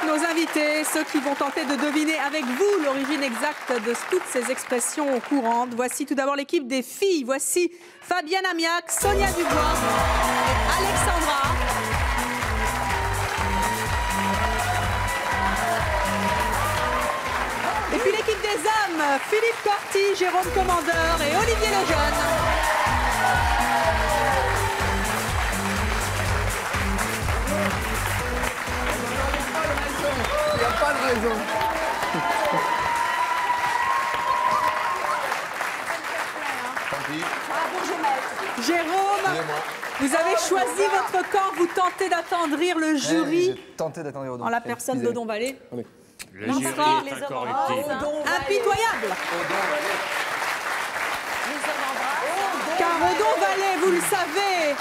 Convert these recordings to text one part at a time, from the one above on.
Nos invités, ceux qui vont tenter de deviner avec vous l'origine exacte de toutes ces expressions courantes. Voici tout d'abord l'équipe des filles. Voici Fabienne Amiac, Sonia Dubois, Alexandra. Et puis l'équipe des hommes, Philippe Corti, Jérôme Commandeur et Olivier Lejeune. Il n'y a pas de raison. Jérôme, vous avez choisi votre camp, vous tentez d'attendrir le jury. J'ai tenté d'attendrir Odon. En la personne d'Odon Vallée. Le jury est incorruptible. Impitoyable. Car Odon Vallée, vous le savez,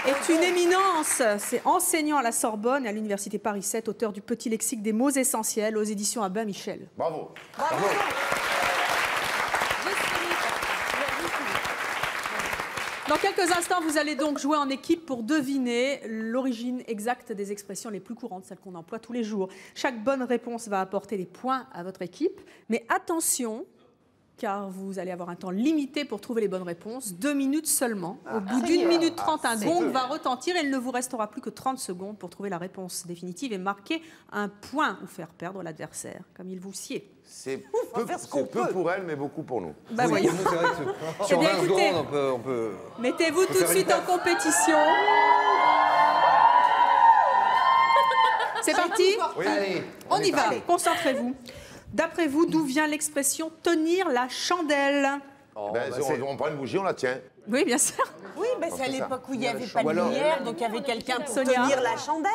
est une éminence. C'est enseignant à la Sorbonne et à l'Université Paris 7, auteur du Petit Lexique des mots essentiels aux éditions Albin Michel. Bravo. Bravo. Dans quelques instants, vous allez donc jouer en équipe pour deviner l'origine exacte des expressions les plus courantes, celles qu'on emploie tous les jours. Chaque bonne réponse va apporter des points à votre équipe. Mais attention, car vous allez avoir un temps limité pour trouver les bonnes réponses. 2 minutes seulement. Au bout d'1 minute 30, un gong va retentir et il ne vous restera plus que 30 secondes pour trouver la réponse définitive et marquer un point ou faire perdre l'adversaire, comme il vous sied. C'est peu pour elle, mais beaucoup pour nous. Bah oui, voyons. C'est vrai que sur 20 secondes, on peut... Mettez-vous tout de suite en compétition. C'est parti? Oui. Allez, on y va. Concentrez-vous. D'après vous, d'où vient l'expression « tenir la chandelle » ? On prend une bougie, on la tient. Oui, bien sûr. Oui, c'est à l'époque où il n'y avait pas de lumière, donc il y avait quelqu'un pour Sonia. tenir la chandelle.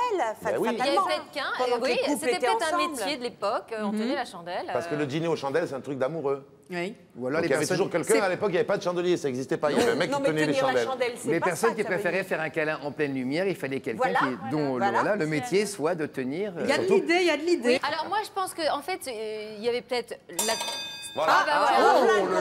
Oui. Il y avait quelqu'un, oui, c'était peut-être un métier de l'époque, on tenait la chandelle. Parce que le dîner aux chandelles, c'est un truc d'amoureux. Oui. Ou alors Donc, il y avait toujours quelqu'un, à l'époque, il n'y avait pas de chandelier, ça n'existait pas. Il y avait un mec qui tenait les chandelles. Les personnes qui préféraient faire un câlin en pleine lumière, il fallait quelqu'un dont le métier soit de tenir... Il y a de l'idée, il y a de l'idée. Alors moi, je pense qu'en fait, il y avait peut-être la... Voilà.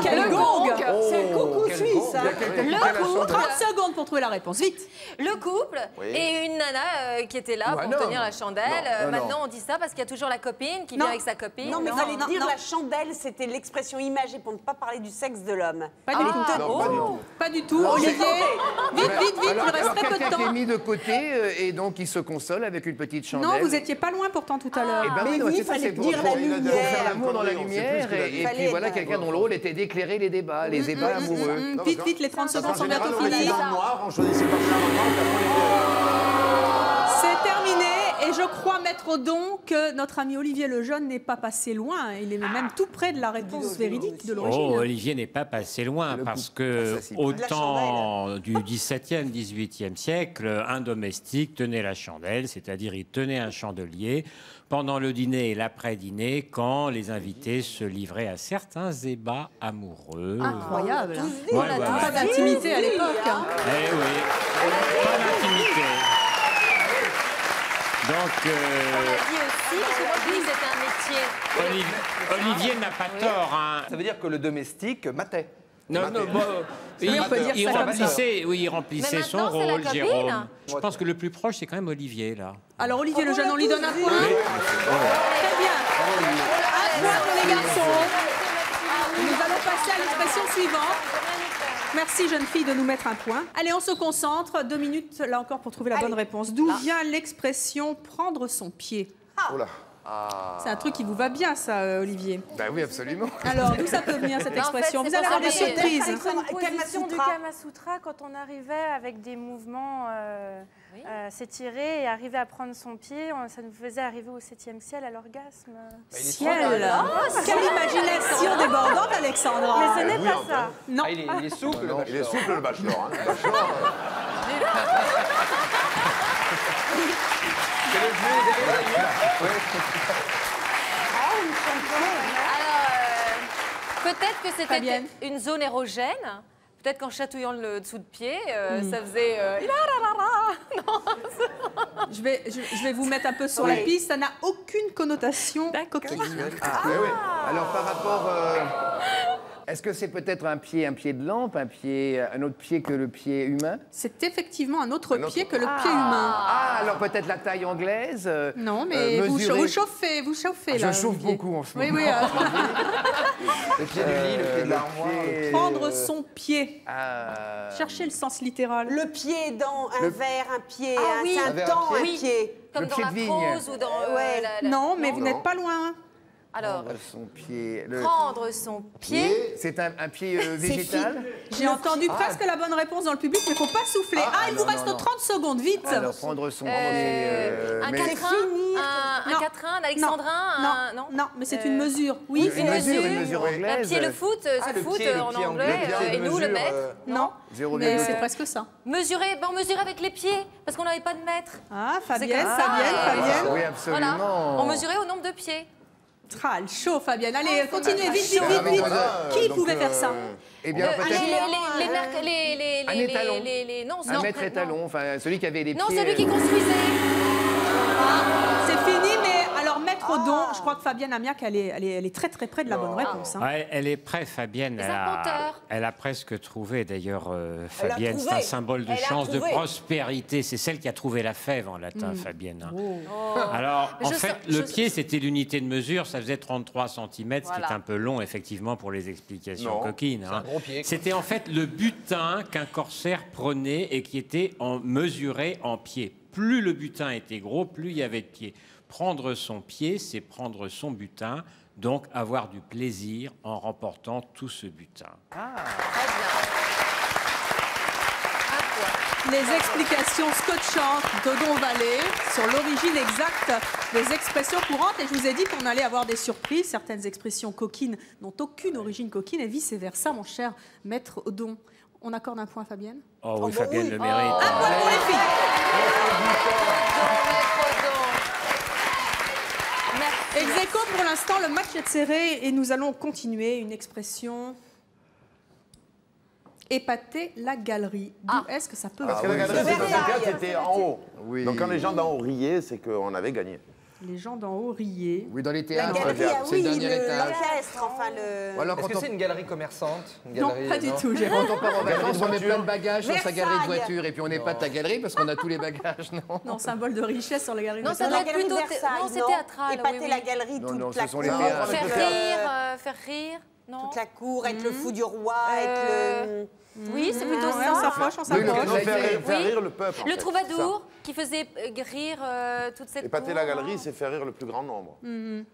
Quel gong! C'est le coucou suisse. Le coup, 30 secondes pour trouver la réponse, vite. Le couple et une nana qui était là pour tenir la chandelle. Maintenant, on dit ça parce qu'il y a toujours la copine qui vient avec sa copine. Non, mais il fallait dire la chandelle, c'était l'expression imagée pour ne pas parler du sexe de l'homme. Pas du tout. Pas du tout. Olivier, vite, il reste très peu de Quelqu'un qui est temps. mis de côté et donc il se console avec une petite chandelle. Non, vous étiez pas loin pourtant tout à l'heure. Mais oui, il fallait dire la lumière. Pour faire l'amour dans la lumière et puis voilà quelqu'un dont le rôle était d'éclairer les débats, les débats amoureux. Vite, les 30 secondes sont bientôt on était finies. dans le noir, on choisissait pas ça C'est terminé et je crois, Maître Odon, que notre ami Olivier Lejeune n'est pas passé loin. Il est même tout près de la réponse véridique de l'origine. Oh, Olivier n'est pas passé loin parce que au temps du XVIIe, XVIIIe siècle, un domestique tenait la chandelle, c'est-à-dire il tenait un chandelier pendant le dîner et l'après-dîner quand les invités se livraient à certains débats amoureux. Incroyable. Ouais. Pas d'intimité à l'époque. Eh oui, pas d'intimité. Donc, On a dit aussi qu'aujourd'hui, c'était un métier. Olivier n'a pas tort. Hein. Ça veut dire que le domestique matait. Non, il remplissait Mais son maintenant, c'est la rôle, copine. Jérôme. Je pense que le plus proche, c'est quand même Olivier, là. Alors, Olivier Lejeune, on lui donne un point. Très bien. Un point pour les garçons. Nous allons passer à l'expression suivante. Merci, jeune fille, de nous mettre un point. Allez, on se concentre. 2 minutes, là encore, pour trouver la bonne réponse. D'où vient l'expression « prendre son pied » ? C'est un truc qui vous va bien, ça, Olivier. Ben oui, absolument. Alors, d'où ça peut venir, cette expression? en fait, Vous allez avoir des c'est surprises. C'est une position du Kama Sutra quand on arrivait avec des mouvements s'étirer et arriver à prendre son pied, ça nous faisait arriver au 7e ciel à l'orgasme. Ciel! Quelle imagination débordante, Alexandra! Mais ce n'est pas ça. Non. Il est souple, Il est souple, le bachelor. Peut-être que c'était une zone érogène. Peut-être qu'en chatouillant le dessous de pied, ça faisait... je vais vous mettre un peu sur la piste. Ça n'a aucune connotation coquine. Oui. Alors, par rapport... est-ce que c'est peut-être un pied de lampe, un autre pied que le pied humain? C'est effectivement un autre pied que le pied humain. Ah, alors peut-être la taille anglaise? Non, mais vous chauffez là. Je chauffe beaucoup en ce moment. Oui. Le pied du lit, le pied de l'armoire. Prendre son pied. Cherchez le sens littéral. Le pied dans un verre, un pied, oui. un dent, un pied. Comme dans la prose ou dans... Non, mais vous n'êtes pas loin. Alors, prendre son pied. Prendre son pied. C'est un pied végétal? J'ai entendu presque la bonne réponse dans le public, mais il ne faut pas souffler. Il vous reste 30 secondes, vite. Alors, prendre son pied... un quatrain, un alexandrin, non, mais c'est une mesure. Oui, une mesure anglaise. Un pied, le foot, en anglais, et nous, le mètre. Non, mais c'est presque ça. Mesurer avec les pieds, parce qu'on n'avait pas de mètre. Ah, Fabienne. Oui, absolument. Voilà. On mesurait au nombre de pieds. Le chaud, Fabienne. Allez, continuez, vite. Qui pouvait faire ça? Eh bien, peut-être... Un étalon. Un maître étalon, enfin, celui qui avait les pieds... Non, celui qui construisait. C'est fini, mais alors maître Odon, je crois que Fabienne Amiac, elle est très très près de la bonne réponse. Ouais, elle est près, Fabienne. Elle a presque trouvé, d'ailleurs, Fabienne, c'est un symbole de chance, de prospérité. C'est celle qui a trouvé la fève en latin, Fabienne. Alors, en fait, le pied, c'était l'unité de mesure, ça faisait 33 cm, ce qui est un peu long, effectivement, pour les explications coquines. C'était en fait le butin qu'un corsaire prenait et qui était mesuré en pied. Plus le butin était gros, plus il y avait de pieds. Prendre son pied, c'est prendre son butin, donc avoir du plaisir en remportant tout ce butin. Les explications scotchantes d'Odon Vallée sur l'origine exacte des expressions courantes. Et je vous ai dit qu'on allait avoir des surprises. Certaines expressions coquines n'ont aucune origine coquine et vice-versa, mon cher maître Odon. On accorde un point à Fabienne? Oh oui, Fabienne le mérite. Un point pour les filles. Ex aequo pour l'instant, le match est serré et nous allons continuer une expression... Épater la galerie. D'où est-ce que ça peut Parce que la galerie, c'est dans ce cas, c'était en haut. Oui. Donc quand les gens d'en haut riaient, c'est qu'on avait gagné. Les gens d'en haut riaient. Oui, dans les théâtres, c'est le dernier étage. L'orchestre, enfin le... Est-ce que c'est une galerie commerçante? Non, pas du tout. Quand on part en vacances, on met plein de bagages sur sa galerie de voiture et puis on épate ta galerie parce qu'on a tous les bagages, non? Non, symbole de richesse sur la galerie de voiture. Non, ça doit être plutôt... Non, c'est théâtral. Épater la galerie, toute la cour. Faire rire. Toute la cour, être le fou du roi, être le... Oui, c'est plutôt ça. On s'approche, on s'approche. Faire rire le peuple. Le troubadour qui faisait rire toute cette cour. Épater la galerie, c'est faire rire le plus grand nombre.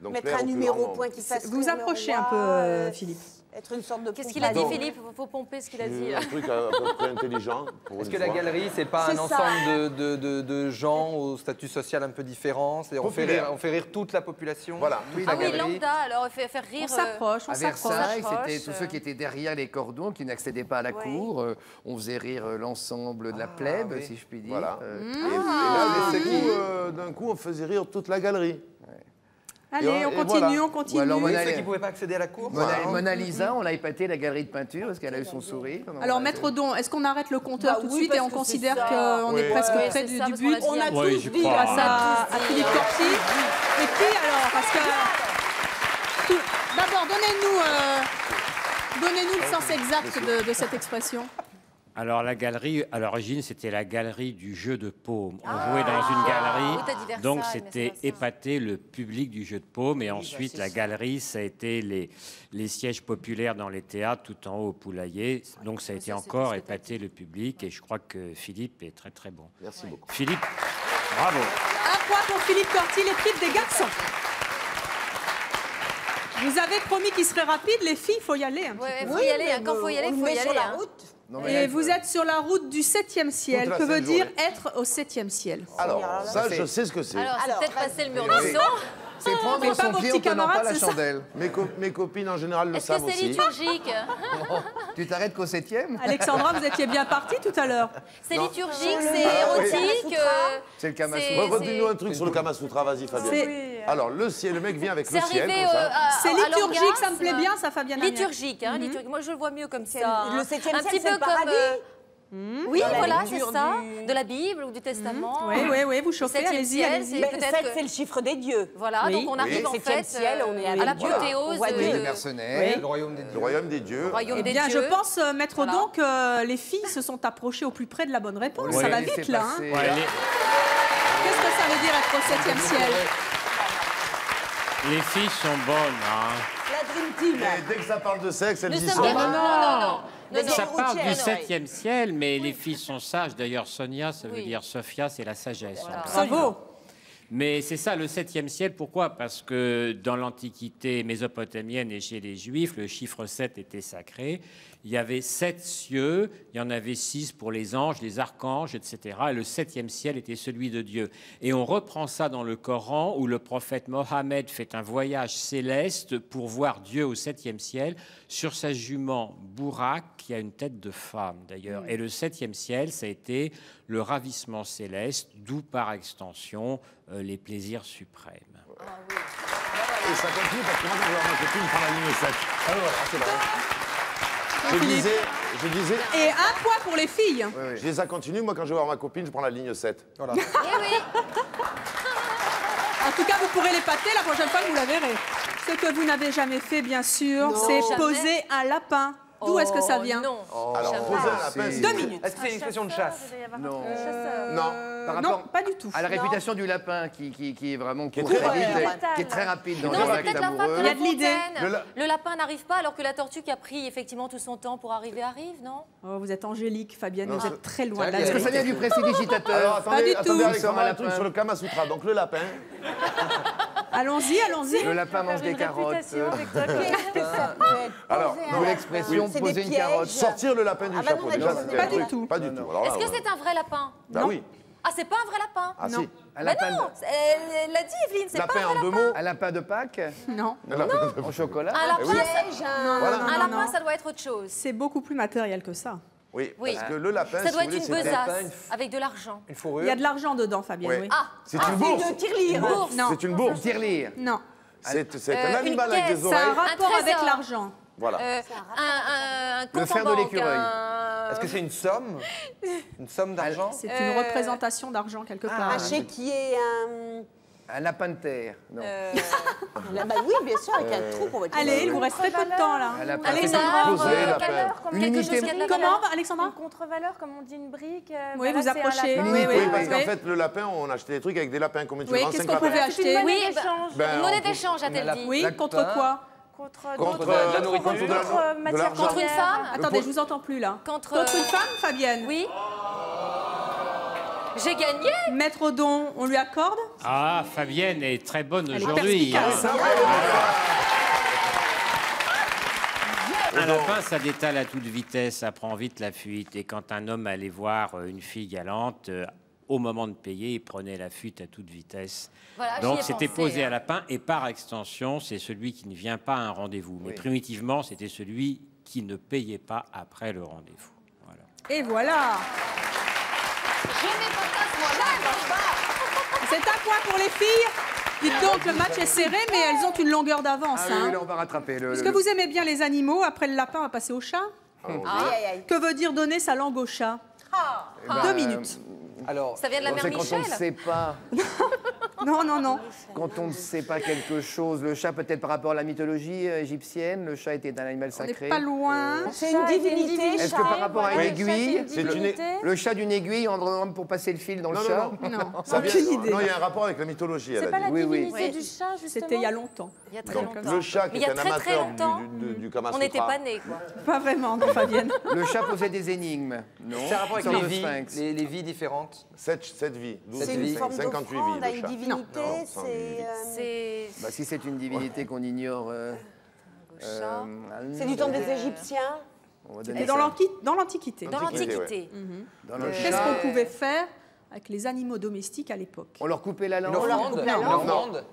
Donc mettre un numéro au point qui fasse rire. Vous vous approchez un peu, Philippe. Être une sorte de... Qu'est-ce qu'il a dit, Philippe? Il faut pomper ce qu'il a dit. Un truc à peu près intelligent. Est-ce que la galerie, c'est pas un ensemble de gens au statut social un peu différent? On fait rire toute la population? Voilà. Ah oui, lambda, alors faire rire... On s'approche, on s'approche. À Versailles, c'était tous ceux qui étaient derrière les cordons, qui n'accédaient pas à la cour. On faisait rire l'ensemble de la plèbe, si je puis dire. Voilà. Et là, d'un coup, on faisait rire toute la galerie. Allez, on continue, on continue. Ceux qui ne pouvaient pas accéder à la cour. Mona Lisa, on l'a épaté la galerie de peinture parce qu'elle a eu son sourire. Alors, maître Odon, est-ce qu'on arrête le compteur tout de suite et on considère qu'on est presque près du but? On a tous dit grâce à Philippe Corti. Et puis, alors, parce que... D'abord, donnez-nous le sens exact de cette expression. Alors la galerie, à l'origine, c'était la galerie du jeu de paume. On jouait dans une galerie, donc c'était épater le public du jeu de paume. Et ensuite, la galerie, ça a été les sièges populaires dans les théâtres, tout en haut au poulailler. Donc ça a été encore épater le public. Et je crois que Philippe est très très bon. Merci beaucoup. Philippe, bravo. Un point pour Philippe Corti, l'équipe des garçons. Vous avez promis qu'il serait rapide, les filles, il faut y aller. Il faut y aller. Quand il faut y aller, il faut y aller. Sur la route. Et vous êtes sur la route du 7e ciel. Que veut dire être au 7e ciel? Alors, ça, je sais ce que c'est. Alors, c'est peut-être passer le mur du son. C'est prendre son pied en tenant pas la chandelle. Mes copines, en général, le savent aussi. Est-ce que c'est liturgique? Tu t'arrêtes qu'au 7e? Alexandra, vous étiez bien partie tout à l'heure. C'est liturgique, c'est érotique. C'est le Kama Sutra. Redis-nous un truc sur le Kama Sutra, vas-y, Fabienne. Alors, le ciel, le mec vient avec le ciel. C'est liturgique, ça me plaît bien, ça, Fabienne. Liturgique, hein, liturgique. Moi, je le vois mieux comme ça. Le 7e ciel, c'est le paradis. Oui, voilà, c'est ça. De la Bible ou du Testament. Oui, vous chauffez, allez-y. 7, c'est le chiffre des dieux. Voilà, donc on arrive en fait à l'apothéose des mercenaires. Le royaume des dieux. Le royaume des dieux. Eh bien, je pense, Maître Odon, que les filles se sont approchées au plus près de la bonne réponse. Ça va vite, là. Qu'est-ce que ça veut dire être au 7e ciel? Les filles sont bonnes, hein. La Dream Team. Et dès que ça parle de sexe, elles disent Non. Ça parle du 7e ciel, mais les filles sont sages. D'ailleurs, Sonia, ça veut dire Sophia, c'est la sagesse. Voilà. Bravo. Mais c'est ça, le 7e ciel. Pourquoi? Parce que dans l'Antiquité mésopotamienne et chez les Juifs, le chiffre 7 était sacré. Il y avait 7 cieux, il y en avait 6 pour les anges, les archanges, etc. Et le 7e ciel était celui de Dieu. Et on reprend ça dans le Coran, où le prophète Mohammed fait un voyage céleste pour voir Dieu au 7e ciel, sur sa jument Bourak, qui a une tête de femme d'ailleurs. Et le 7e ciel, ça a été le ravissement céleste, d'où par extension les plaisirs suprêmes. Et ça continue parce que moi, quand je vais avoir ma copine, je prends la ligne 7. Ah voilà, c'est vrai. Je disais... Et un point pour les filles. Je dis ça continue, moi quand je vais voir ma copine, je prends la ligne 7. Voilà. En tout cas, vous pourrez l'épater la prochaine fois que vous la verrez. Ce que vous n'avez jamais fait, bien sûr, c'est poser un lapin. D'où est-ce que ça vient? Non. Alors, poser un lapin, 2 minutes. Est-ce que c'est une expression de chasse? Non. Par rapport pas du tout. À la réputation du lapin qui est vraiment Qui est très rapide dans Non, les c'est actes peut-être la femme amoureux. de Il y la a de l'idée. fontaine. Le lapin n'arrive pas alors que la tortue qui a pris effectivement tout son temps pour arriver arrive, non? Oh, vous êtes angélique, Fabienne, vous êtes très loin c'est de la Est-ce que ça vérité. vient du prestidigitateur? Alors, attendez, Pas du tout. Alexandra, un Lapin. truc sur le Kama Sutra. Donc, le lapin. Allons-y, allons-y. Le lapin mange des carottes. Alors, D'où l'expression C'est poser des une pièges. carotte. Sortir le lapin du Ah bah chapeau. non, Déjà, non, c'était pas un du truc. tout. Pas du tout. Alors là, Est-ce que c'est un vrai lapin? Bah oui. Ah, c'est pas un vrai lapin? Ah Non. si. Un Mais lapin, non, elle l'a dit, Evelyne, c'est pas Lapin un en vrai 2 lapin. mots. un lapin de Pâques Non. en chocolat. Un lapin, oui. un lapin, ça doit être autre chose. C'est beaucoup plus matériel que ça. Oui, Oui. parce que le lapin, Ça si doit vous être voulez, une c'était- besace avec de l'argent. Une fourrure? Il y a de l'argent dedans, Fabienne, Ouais. oui. Ah, C'est une bourse. C'est de tirelire. Non, C'est une bourse. Tirelire. non. C'est un animal avec caisse, des Ça a oreilles. un rapport avec trésor. l'argent. Voilà. un compte Le fer en de banque, l'écureuil. Est-ce que c'est une somme? Une somme d'argent? C'est une représentation d'argent quelque part. Un chéquier, Un lapin de terre. Non. Bah oui, bien sûr, avec un trou pour votre Allez, il vous reste très peu de temps là. Un lapin. Alexandra, Posé, lapin. quelque chose qui a de la comment, valeur. Alexandra? Une contre-valeur, comme on dit une brique. Oui, vous c'est un approchez. lapin. Oui, Oui, parce oui. qu'en fait, le lapin, on achetait des trucs avec des lapins. Combien tu Oui, vends? qu'est-ce 5 qu'on pouvait lapins. acheter? Une Oui, monnaie bah, d'échange. Ben, une monnaie d'échange, a-t-elle dit? Oui, Lapin. contre quoi? Contre d'autres- de la nourriture. d'autres de matières l'argent. Contre une premières. femme? Attendez, je vous entends plus là. Contre une femme, Fabienne? Oui. J'ai gagné. Maître Odon, on lui accorde? Ah, Fabienne est très bonne Elle est aujourd'hui. perspicace. Un lapin, ça détale à toute vitesse, ça prend vite la fuite. Et quand un homme allait voir une fille galante, au moment de payer, il prenait la fuite à toute vitesse. Voilà, Donc j'y ai c'était pensé, posé hein. à lapin, et par extension, c'est celui qui ne vient pas à un rendez-vous. Mais primitivement, c'était celui qui ne payait pas après le rendez-vous. Voilà. Et voilà. Je mets pas ça moi-même. C'est un point pour les filles. Dites donc, le match est serré, mais elles ont une longueur d'avance. Ah oui, hein. là, on va rattraper. Est-ce que vous aimez bien les animaux? Après le lapin, on va passer au chat. Aïe, aïe, aïe. Que veut dire donner sa langue au chat? Eh ben, 2 minutes. Alors, Ça vient de la mère C'est quand on ne Michel. sait pas. Non, non, non. Quand on ne sait pas quelque chose, le chat peut-être par rapport à la mythologie égyptienne, le chat était un animal On n'est sacré. pas loin. C'est une divinité, Est-ce que chat. par rapport à une aiguille, le chat d'une aiguille, on demande pour passer le fil dans le Non, chat? non, Non, Ça vient- aucune idée. Non, il y a un rapport avec la mythologie, elle C'est a pas dit. la Oui, oui. divinité du chat, justement. C'était il y a longtemps. Il y a très Donc, longtemps. le chat qui Mais il y est a un très, très amateur longtemps, du Kama on Sutra. n'était pas nés, quoi. Pas vraiment, non, Fabienne. Le chat posait des énigmes, non? c'est un rapport avec Sur les le vies, sphinx. les vies différentes. 7 vies. 12 C'est une vies, forme 58 d'offrande à vies, une le chat. divinité. Non, sans C'est C'est Bah, si c'est une divinité qu'on ignore. c'est du temps des Égyptiens. On va donner Et ça. dans l'Antiquité. dans l'Antiquité. Dans le Qu'est-ce chat, qu'on pouvait faire avec les animaux domestiques à l'époque? on leur coupait la langue. Une offrande. la Une langue. offrande.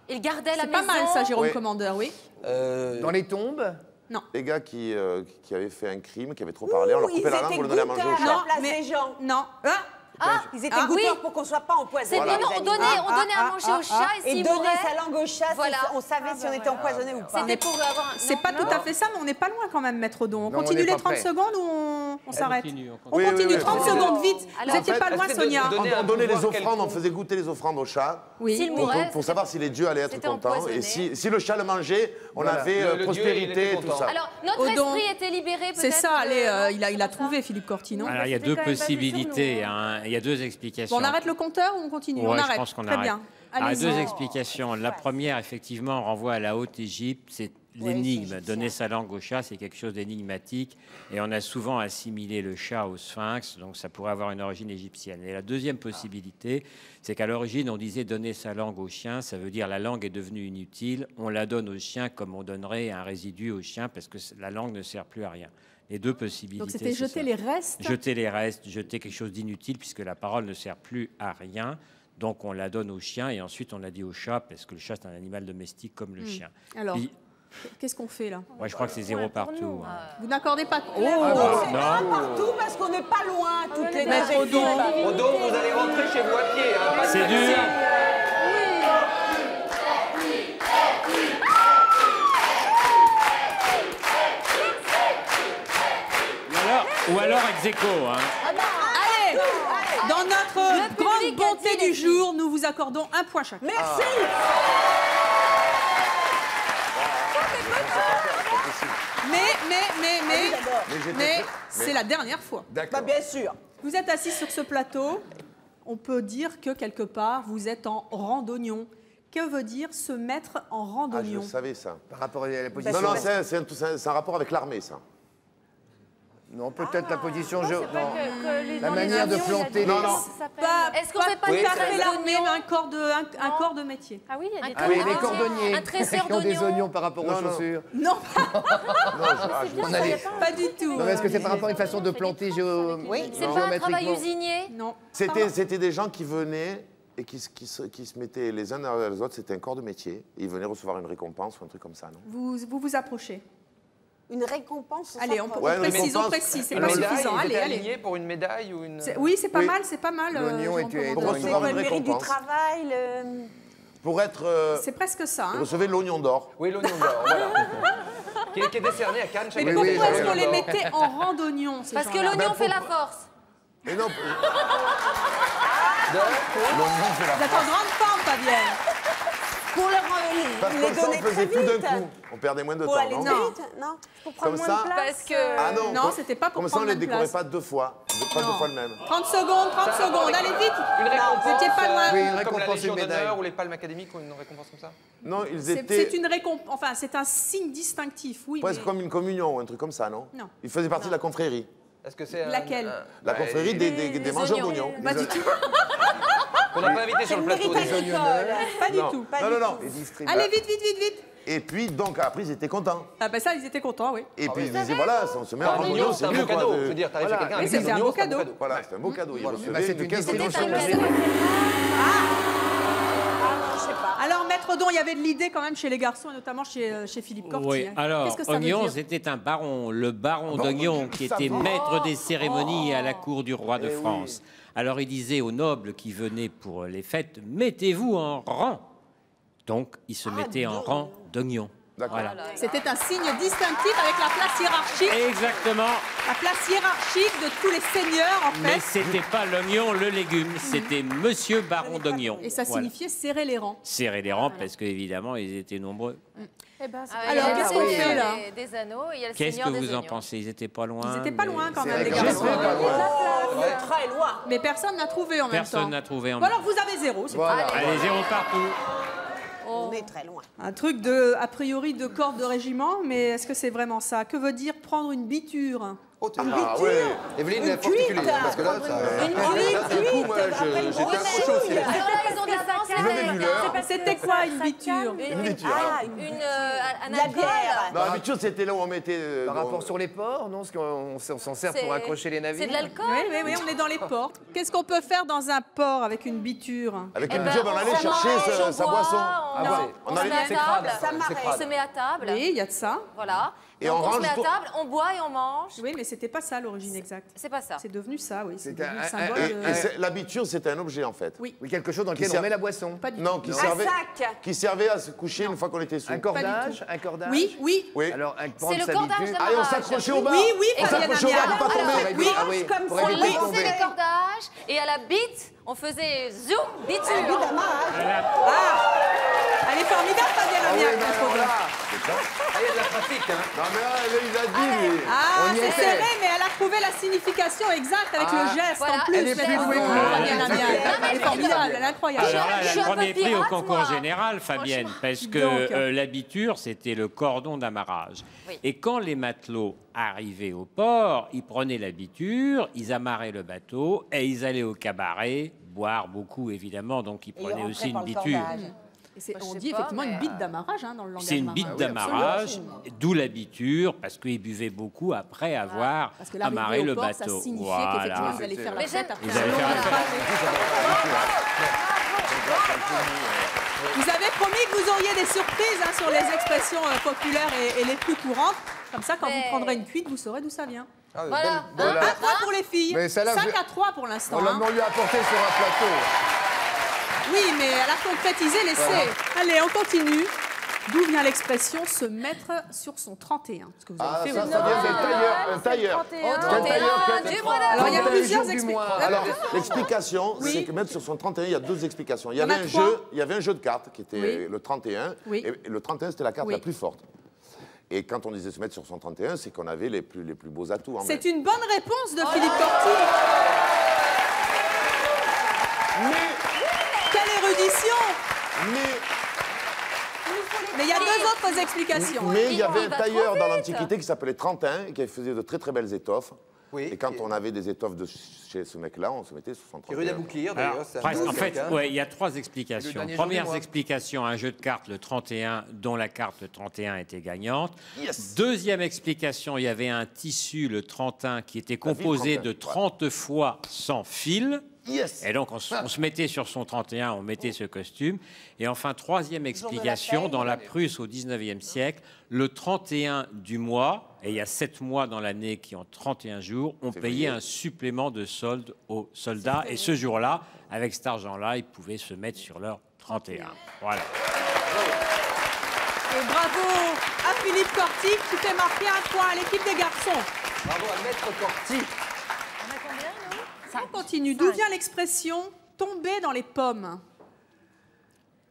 Il gardait la C'est maison. pas mal ça, Jérôme Oui. Commandeur, oui. Dans les tombes. Les gars qui avaient fait un crime, qui avaient trop parlé, on leur Ils coupait la étaient langue pour le donner à manger au goûteurs à chat. la place mais- des gens. Non. Ah, Ils étaient Ah, goûteurs oui. pour qu'on ne soit pas empoisonné. C'est non, on donnait à manger au chat et Et s'il donner mourait, sa langue au chat, Voilà. on savait si on était empoisonné ou pas. c'était pour avoir un... c'est non, pas non. tout à fait ça, mais on n'est pas loin quand même, Maître Odon. On Non, on continue n'est les pas 30 prêt. secondes ou on On s'arrête. On Oui, continue. oui, 30 oui. secondes, vite. Vous n'étiez pas loin, Sonia. On donnait les offrandes, on faisait goûter les offrandes au chat. Oui. Pour savoir si les dieux allaient être contents. Et si le chat le mangeait, on avait prospérité et tout ça. Alors, notre esprit était libéré peut-être. C'est ça, allez, il a trouvé, Philippe Corti, non? Alors, il y a deux possibilités, il y a deux explications. Bon, on arrête le compteur ou on continue? Ouais, On arrête. je pense qu'on Très arrête. bien. Deux explications. La première, effectivement, renvoie à la Haute-Égypte. C'est l'énigme. Donner sa langue au chat, c'est quelque chose d'énigmatique. Et on a souvent assimilé le chat au sphinx, donc ça pourrait avoir une origine égyptienne. Et la deuxième possibilité, c'est qu'à l'origine, on disait donner sa langue au chien. Ça veut dire la langue est devenue inutile. On la donne au chien comme on donnerait un résidu au chien parce que la langue ne sert plus à rien. Les deux possibilités. Donc c'était jeter les restes? Jeter les restes, jeter quelque chose d'inutile puisque la parole ne sert plus à rien. Donc on la donne au chien et ensuite on la dit au chat parce que le chat c'est un animal domestique comme le chien. Alors, qu'est-ce qu'on fait là? Ouais, je crois que c'est 0 partout. Vous n'accordez pas? C'est un partout parce qu'on n'est pas loin toutes les deux. Odo, vous allez rentrer chez vous à pied. Hein, c'est dur. Ou alors ex aequo, hein. Allez, dans notre grande bonté du jour, nous vous accordons un point chacun. Merci. Mais c'est la dernière fois. Bah, bien sûr. Vous êtes assis sur ce plateau. On peut dire que quelque part, vous êtes en randonnion. Que veut dire se mettre en randonnion? Je savais ça. Par rapport à la position. Non, c'est un rapport avec l'armée, ça. Non, peut-être la position la dans manière de planter les... Est-ce qu'on fait pas Pas une l'armée, mais un corps de métier. Ah oui, il y a des Oui, les cordonniers un tresseur qui ont des d'oignons. oignons par rapport aux chaussures. Non, On pas du tout. Non, mais est-ce que c'est par rapport à une façon de planter C'est pas un travail usinier? Non. C'était des gens qui venaient et qui se mettaient les uns derrière les autres. C'était un corps de métier. Et ils venaient recevoir une récompense ou un truc comme ça, non? Vous approchez. Une récompense. Allez, on précise, c'est pas suffisant. Allez. Pour une médaille ou une... Oui, c'est pas mal, c'est pas mal. L'oignon était... Pour recevoir une le mérite du récompense. travail. Pour être... C'est presque ça. Vous recevez l'oignon d'or. Oui, l'oignon d'or, voilà. qui est décerné à Cannes chaque Mais année. pourquoi est-ce qu'on les mettait en randonnion? Parce que l'oignon fait la force. Et non... Vous êtes en grande forme, Fabienne. Pour Parce les que ça, on donner très faisait tout vite. d'un coup. On perdait moins de Pour temps, aller non? très vite, non? Pour prendre Comme moins ça. de place. Parce que... Ah Non, c'était pas pour Comme ça, on prendre les moins de décorait place. pas deux fois. Pas deux fois le même. 30 secondes, allez vite. Une récompense. Vous étiez pas loin. Oui, une Comme la récompense, Légion une médaille. d'honneur ou les palmes académiques ou une récompense comme ça. Non, ils C'est étaient une récompense, enfin c'est un signe distinctif, oui. presque mais- comme une communion ou un truc comme ça, non? Non. Ils faisaient partie de la confrérie. Est-ce que c'est Laquelle La confrérie des mangeurs d'oignons. Pas du tout. qu'on n'a pas invité sur le plateau? Mérite agricole. Pas du tout. Non. Allez vite. Et puis, donc, après, ils étaient contents. Ah ben ça, ils étaient contents, oui. Et puis, ils disaient, voilà, on se met en Un randonnion, oignon, c'est c'est un mieux, beau quoi. cadeau. Je veux dire, t'arrives chez quelqu'un Oui, avec c'était un oignon, beau c'est cadeau. Voilà, c'était un beau cadeau. Ils Bah, recevaient c'est une une caisse de distribution. cochon. Alors, Maître Don, il y avait de l'idée quand même chez les garçons, et notamment chez Philippe Corti. Oui, hein. alors, Qu'est-ce que ça veut Oignon, dire c'était un baron, le baron bon, d'Oignon, Dieu, qui ça était va. maître des cérémonies à la cour du roi de Eh France. Alors, il disait aux nobles qui venaient pour les fêtes, mettez-vous en rang. Donc, ils se mettaient en rang d'oignons. D'accord. Voilà. C'était un signe distinctif avec la place hiérarchique. Exactement. La place hiérarchique de tous les seigneurs, en Mais fait. c'était pas l'oignon, le légume, c'était Monsieur Baron d'Oignon. Et ça Voilà. signifiait serrer les rangs. Serrer les rangs parce qu'évidemment, ils étaient nombreux. Eh ben, c'est Ah, Alors, il y a qu'est-ce le qu'on Seigneur fait, là des anneaux et il y a le Qu'est-ce que Seigneur des vous en oignons. pensez? Ils étaient pas loin. Ils étaient pas loin quand C'est même, les vrai que garçons. j'espère pas loin. Très loin. Mais personne n'a trouvé en même temps. Personne n'a trouvé en Bon, alors vous avez 0. c'est Voilà. Allez, 0 partout. On est très loin. un truc a priori de corps de régiment, mais est-ce que c'est vraiment ça? Que veut dire prendre une biture? Ah ouais. Evelyne, Une forticulée, cuite. parce que là, ça... Une cuite, moi, après une j'étais grosse accroché au filet. Alors là, ils ont de l'avance. Vous avez vu l'heure? C'était quoi une biture? Un La alcool. bière. Non, l'habitude, c'était là où on mettait... Par rapport sur les ports, non? Parce qu'on s'en sert pour accrocher les navires. C'est de l'alcool. Oui, on est dans les ports. Qu'est-ce qu'on peut faire dans un port avec une biture? Avec Eh une ben, biture, on allait on chercher mange, sa on boisson. boit, On on allait- se met à c'est crade. table. Ça On m'arrête. se met à table. Oui, il y a de ça. Voilà. Et on se met à table, on boit et on mange. Oui, mais c'était pas ça l'origine exacte. C'est pas ça. C'est devenu ça, oui. C'est devenu un- le symbole. Et l'habitude, c'était un objet, en fait. Oui. Oui, quelque chose dans lequel Qui on met la boisson. Pas du Non, tout. qui Un servait, sac. qui servait à se coucher une fois qu'on était sous. Un cordage, un cordage. Oui, oui. Oui. Alors, C'est le cordage d'habitude. Ah, et on s'accrochait au bar. Oui, oui, On Fabienne s'accrochait au bar Amiel. pour pas tomber. Oui. Ah oui, Comme pour ça, On éviter de lançait tomber. les cordages et à la bite, on faisait zoom, biture. Elle est formidable, Fabienne Ah oui, Amiel. non, la alors photo. là, Ah, il y a de la pratique, hein. Non, mais là, il a dit. mais- Ah, On y c'est était. serré, mais elle a trouvé la signification exacte avec le geste voilà, en plus. elle est cette plus photo, douée que Fabienne moi. Amiel. Elle est formidable, elle est incroyable. Alors là, Je elle suis a un le peu premier prix au pirate, concours moi. général, Fabienne, parce que Donc. l'habiture, c'était le cordon d'amarrage. Oui. Et quand les matelots arrivaient au port, ils prenaient l'habiture, ils amarraient le bateau et ils allaient au cabaret, boire beaucoup évidemment, donc ils prenaient aussi une biture. Et on sais dit pas, effectivement mais, une bite d'amarrage dans le langage C'est une marin. bite d'amarrage, d'où l'habiture, parce qu'ils buvaient beaucoup après avoir Parce que l'arrivée amarré au le port, bateau. ça signifiait qu'effectivement vous allez faire la Mais fête j'aime- après Vous un allez long faire la naufrage. Vous avez promis que vous auriez des surprises sur les expressions populaires et les plus courantes. Comme ça, quand Mais- vous prendrez une cuite, vous saurez d'où ça vient. Ah, Voilà. belle- 1-3 pour les filles. Mais celle-là, 5-3 pour l'instant. On l'a hein. on lui a apporté sur un plateau. Oui, mais elle a concrétisé l'essai. Allez, on continue. D'où vient l'expression se mettre sur son 31? Ce que vous avez Ah, fait ça, vous. ça vient d'un tailleur. Un tailleur. Au 31 du mois Alors, il y a Trente et un plusieurs jours du mois. explications. Alors, l'explication, Oui. c'est que mettre sur son 31, il y a deux explications. Il y Il y en avait a un trois. jeu, il y avait un jeu de cartes qui était Oui. le 31. Oui. Et le 31, c'était la carte Oui. la plus forte. Et quand on disait se mettre sur son 31, c'est qu'on avait les plus beaux atouts en main. C'est une bonne réponse de Philippe Corti. Quelle érudition! Mais il y a deux autres explications. Mais il y avait Il un va tailleur trop dans vite. l'Antiquité qui s'appelait 31 et qui faisait de très très belles étoffes. Oui. Et quand on avait des étoffes de chez ce mec-là, on se mettait sur son Qui est rue 31. d'Abouclir, Alors, d'ailleurs. c'est un presque. En bon fait, quelqu'un. ouais, il y a trois Le explications. dernier jour du Première mois. explication, un jeu de cartes, le 31, dont la carte le 31 était gagnante. Yes. Deuxième explication, il y avait un tissu, le 31, qui était composé 31, de 30 fois sans fil. Yes. Et donc, on se mettait sur son 31, on mettait ce costume. Et enfin, troisième explication, dans la Prusse au 19e siècle, le 31 du mois, et il y a 7 mois dans l'année qui ont 31 jours, on payait un supplément de solde aux soldats. Et ce jour-là, avec cet argent-là, ils pouvaient se mettre sur leur 31. Voilà. Et bravo à Philippe Corti qui fait marquer un point à l'équipe des garçons. Bravo à Maître Corti. On continue. D'où vient l'expression tomber dans les pommes?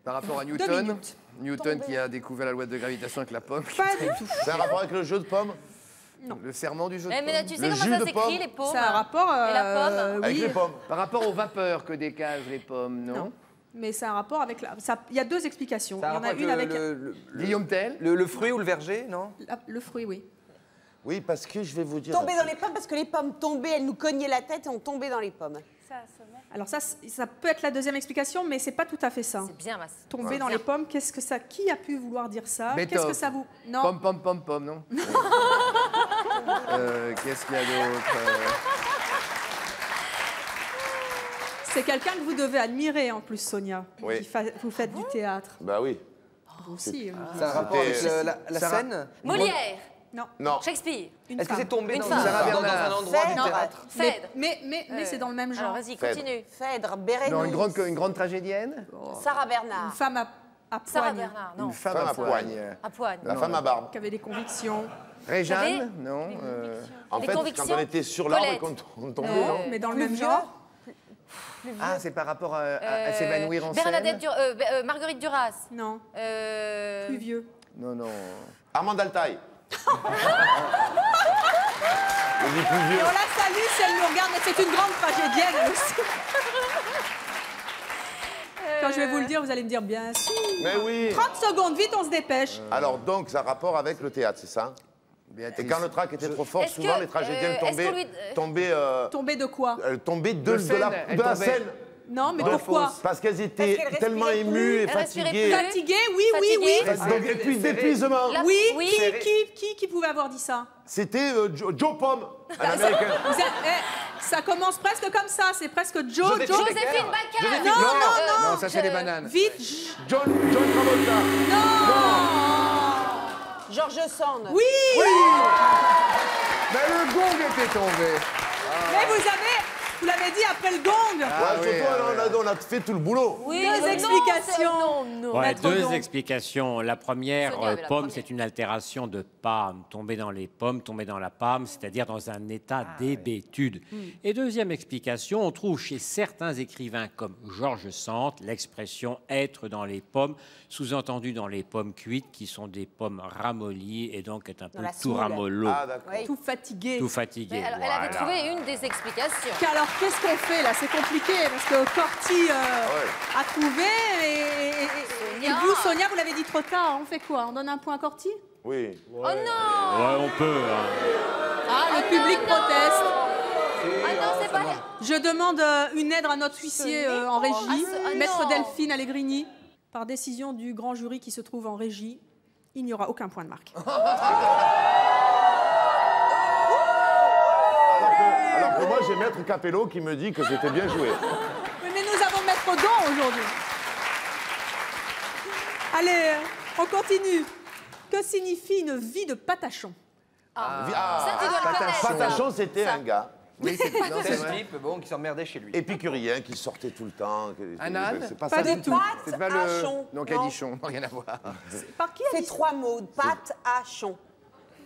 Par rapport à 2 Newton. minutes. Newton qui a découvert la loi de gravitation avec la pomme. Pas du tout. C'est un rapport avec le jeu de pommes? Le serment du jeu de Eh, mais là, tu pomme. sais Le comment jus ça de s'écrit, pomme. les paumes? C'est un rapport. Et la pomme Avec oui, les pommes. Par rapport aux vapeurs que dégagent les pommes, non, Non. Mais c'est un rapport avec la. Il y a deux explications. Ça Il y a en un a rapport une avec Guillaume Tell. le fruit ou le verger, non? le fruit, oui. Oui, parce que je vais vous dire... Tomber dans les pommes parce que les pommes tombaient, elles nous cognaient la tête et on tombait dans les pommes. Alors ça peut être la deuxième explication, mais c'est pas tout à fait ça. C'est bien, Mass. Tomber dans les pommes, qu'est-ce que ça? Qui a pu vouloir dire ça? Qu'est-ce Beethoven. que ça vous? Non. Pomme, pomme, pomme, pomme, non Qu'est-ce qu'il y a d'autre C'est quelqu'un que vous devez admirer en plus, Sonia. Oui. Vous faites du théâtre. Bah oui. Vous aussi. C'est un rapport avec C'était- la Sarah- scène? Molière, Non. Non. Shakespeare, Une Est-ce que femme. c'est tombé Une dans, femme. Sarah dans un Bernard. endroit du Non. théâtre? Phèdre. Mais c'est dans le même genre. Alors, vas-y, Phèdre. continue. Phèdre, Bérénice, Non, une grande tragédienne. Sarah Une Bernard. femme à Sarah poigne, Bernard, non. Une femme Femme à à poigne. poigne. À poigne. La femme à barbe. qui avait des convictions. Réjeanne, non. En Des fait, quand convictions? on était sur l'arbre et Colette. qu'on tombait... Non, mais dans le même genre. Ah, c'est par rapport à s'évanouir en scène. Bernadette Marguerite Duras. Non. Euh, Plus vieux. Non, non. Armand Altaï. Je dis plus Et vieux. on la salue si elle nous regarde, mais c'est une grande tragédienne elle aussi. Quand je vais vous le dire, vous allez me dire bien sûr. Mais oui. 30 secondes, vite, on se dépêche. Alors donc, ça a rapport avec le théâtre, c'est ça? Et Béatrice. quand le trac était trop fort, Est-ce souvent que, les tragédiennes est-ce qu'on lui- Tomber de quoi? tombaient De de scène, la elles scène. tombaient. Non, mais Dans la pourquoi? fosse. Parce qu'elles étaient Parce qu'elles tellement respiraient émues et Elles respiraient fatiguées. plus. Fatigué, oui, oui, oui. Fatiguée. Donc, et puis d'épuisement. La- Oui, Oui. qui pouvait avoir dit ça? C'était Joe Pomme, un Américain. Ça commence presque comme ça, c'est presque Joe. Joséphine Joe. Joséphine Baker. Non, non, Non, ça c'est des bananes. Vite. John Travolta. Non. Georges Sand. Oui, Ben, le gong était tombé. mais vous l'avez dit après le gong. On a fait tout le boulot. Oui, Deux explications. Ouais, Maître deux Gong. explications. La première, Sonia avait la pomme, première. c'est une altération de pâme, tomber dans les pommes, tomber dans la pâme, c'est-à-dire dans un état d'hébétude. Et deuxième explication, on trouve chez certains écrivains comme Georges Sand l'expression être dans les pommes, sous-entendu dans les pommes cuites, qui sont des pommes ramollies et donc est un peu la tout semoule. ramollo, Ah, d'accord. Oui. Tout fatigué. tout fatigué. Mais alors, elle avait Voilà. trouvé une des explications. Alors, qu'est-ce qu'on fait là? C'est compliqué parce que Corti a trouvé et vous, Sonia, vous l'avez dit trop tard. On fait quoi? On donne un point à Corti? Oui. Oh non! Ouais, on peut. Hein. Ah, le public proteste. Ah non, c'est pas... Je demande une aide à notre huissier en régie, Maître non. Delphine Allegrini. Par décision du grand jury qui se trouve en régie, il n'y aura aucun point de marque. Alors que moi, j'ai Maître Capello qui me dit que c'était bien joué. Oui, mais nous avons Maître Gong aujourd'hui. Allez, on continue. Que signifie une vie de patachon? Ça, tu dois le connaître. Patachon, c'était un gars Oui, non, c'est C'est ce vrai. type, bon, qui s'emmerdait chez lui. épicurien qui sortait tout le temps. Un âne? C'est pas Pas ça du du tout. C'est pas Pâte à le. chon. Non, cadichon, rien à voir. Par qui a C'est dit 3 mots. Pâte à chon.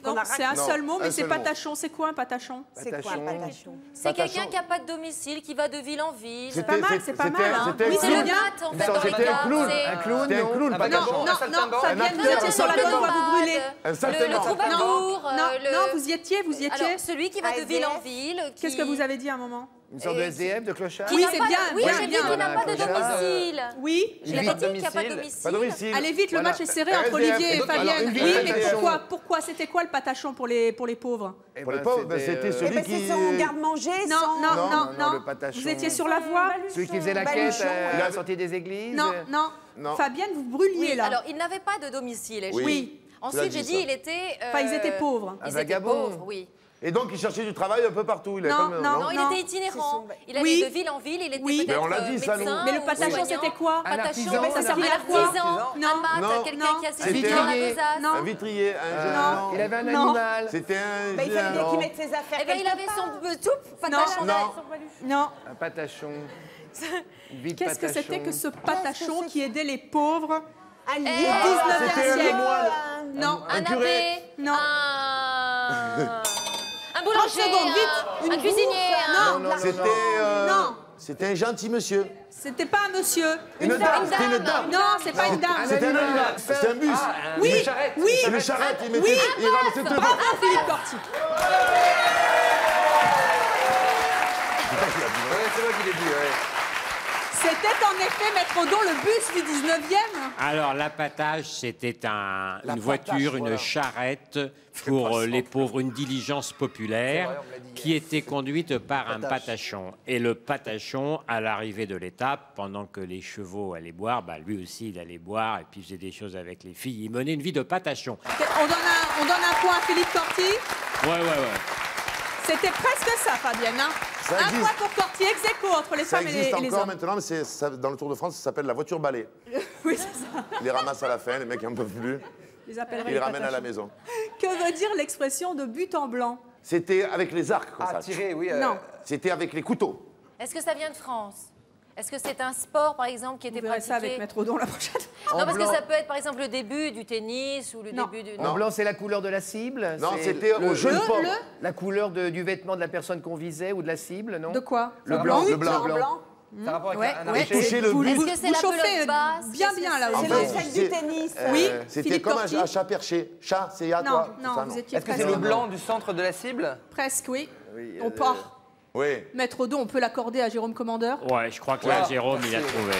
Non, qu'on a c'est un Non, seul mot, mais un c'est seul mot. patachon. C'est quoi un patachon? C'est quoi Patachon. un patachon? C'est quelqu'un Patachon. qui n'a pas de domicile, qui va de ville en ville. C'est pas mal, c'est pas mal. Hein. c'était Oui, un c'est C'est le le bien. mat, en fait, dans les C'était un cas. clown. Un clown, C'était un non. clown, Un pas vagabond. Non, non, Un non, saltimbanque. Fabienne, vous acteur, étiez sur la un bonne voie, vous brûlez. Un Le saltimbanque. troubadour. Non, vous y étiez, vous y étiez. Alors, celui qui va de ville en ville. Qu'est-ce que vous avez dit à un moment? Une sorte de SDF, de clochard? Qui Oui, n'a c'est pas de- bien, Oui, bien, j'ai dit bien. qu'il n'a pas de Voilà, domicile. Oui. Je l'avais dit qu'il n'y a pas de Pas domicile. domicile. Allez vite, le Voilà. match est serré entre SDF. Olivier et Alors, Fabienne. une vie Oui, de mais patachon. pourquoi C'était quoi le patachon pour les pauvres? Eh Pour les ben, pauvres, c'était Eh celui ben, qui... c'est son garde-manger, Non, son... non, Non, non, non, non. le patachon. Vous étiez sur la voie? Celui qui faisait la quête Baluchon. à la sortie des églises? Non, non. Non. Fabienne, vous brûliez Oui, là. alors il n'avait pas de domicile. Oui. Oui. Tu l'as Ensuite, dit, j'ai dit ça. il était. Enfin, ils étaient pauvres. Un Ils étaient vagabond. pauvres, oui. Et donc, il cherchait du travail un peu partout. Il avait Non, pas le- non. Non, il était itinérant. Il allait Oui. de ville en ville. Il était Oui. peut-être Mais on l'a dit, ça, nous. médecin Mais le ou patachon, soignant. c'était quoi? Un Patachon, artisan, mais ça un servait à un quoi? artisan, Non. un mat, Non. quelqu'un qui a ses C'était- études dans la C'était- besace. Non. Un vitrier, un... Non. Il avait un Non. animal. C'était un... Bah, il fallait bien non. qu'il mette ses affaires Eh bien, il quelque avait part. son tout patachon. Non. Non. Un patachon. Une vie de Qu'est-ce que patachon. c'était que ce patachon qui aidait les pauvres Un au lieu. 19e c'était un siècle? moine. Non. Un curé. abbé. Non. Un boulanger. 30 secondes, vite. Un cuisinier. Non. Non, non, C'était... Non. C'était un gentil monsieur. C'était pas un monsieur. Une dame. C'était une dame. Non, c'est pas une dame. C'était un animal. C'était un bus. Oui, oui. Une charrette. Il Oui. mettait... Il ramassait tout. Bravo, Philippe Corti. Ouais, c'est moi qui l'ai dit, ouais. C'était en effet, Maître Odon, le bus du 19e. Alors, l'appâtage, c'était une voiture, une voilà. charrette pour les pauvres, une diligence populaire C'est vrai, on me l'a dit qui était conduite par un patachon. Et le patachon, à l'arrivée de l'étape, pendant que les chevaux allaient boire, bah, lui aussi, il allait boire et puis il faisait des choses avec les filles. Il menait une vie de patachon. On donne un point à Philippe Corti. Ouais. C'était presque ça, Fabienne. Hein. Ça Un existe. point pour Corti, ex aequo entre les Ça femmes et existe les encore hommes. maintenant, mais dans le Tour de France, ça s'appelle la voiture balai. Oui, c'est ça. Ils les ramassent à la fin, les mecs en peuvent plus. Les appellerait Ils les ramènent à la patachons. maison. Que veut dire l'expression de but en blanc? C'était avec les arcs, comme Ah, ça. tiré, oui. Non. C'était avec les couteaux. Est-ce que ça vient de France? Est-ce que c'est un sport, par exemple, qui Vous était verrez ça avec pratiqué? Maître Odon la prochaine. Non, parce blanc. que ça peut être, par exemple, le début du tennis ou le Non. début du... En blanc, c'est la couleur de la cible? Non, C'est c'était au jeu de paume. La couleur du vêtement de la personne qu'on visait ou de la cible, non? De quoi? Le blanc. Le blanc. En blanc. Ça a rapport avec Ouais, un ouais. archer. toucher le Vous- but. vous- Est-ce que c'est vous la chauffez pelote basse? bien Est-ce que bien là c'est- où C'est vous le êtes. sac du tennis. Oui, C'était Philippe comme Corti. un chat perché. Chat, c'est à Non, toi. non, Ça, vous étiez Est-ce que presque. c'est le blanc du centre de la cible? Presque, oui. Oui, On part. Oui. Maître Odon, on peut l'accorder à Jérôme Commandeur. Ouais, je crois que là, Jérôme, il a trouvé.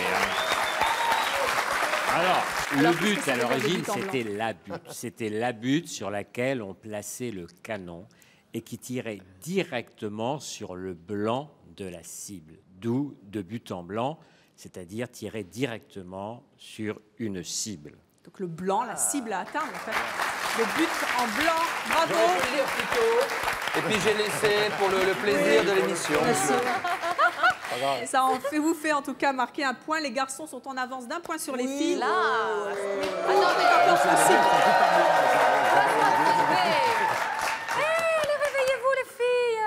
Alors, le qu'est-ce que but, c'est à déjà l'origine, le but en blanc c'était la butte. C'était la butte sur laquelle on plaçait le canon et qui tirait directement sur le blanc de la cible. D'où de but en blanc, c'est-à-dire tirer directement sur une cible. Donc le blanc, la cible à atteindre en fait. Le but en blanc, bravo. J'aurais pu le dire plus tôt. Et puis j'ai laissé pour le plaisir de l'émission. Merci. grave. Ça vous fait en tout cas marquer un point. Les garçons sont en avance d'un point sur les filles. Là. Oh non, mais encore possible. Allez, réveillez-vous les filles.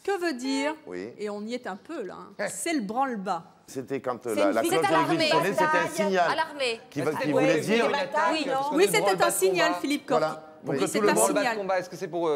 Que veut dire, Oui. et on y est un peu là, c'est le branle-bas. C'était quand C'est la une cloche visite à d'origine l'armée. sonnait, c'était un signal À l'armée. qui voulait dire... Oui, c'était un signal, Philippe Corti. Voilà. Oui, Pour que c'est tout le un monde- Branle-bas de signal. combat, est-ce que c'est pour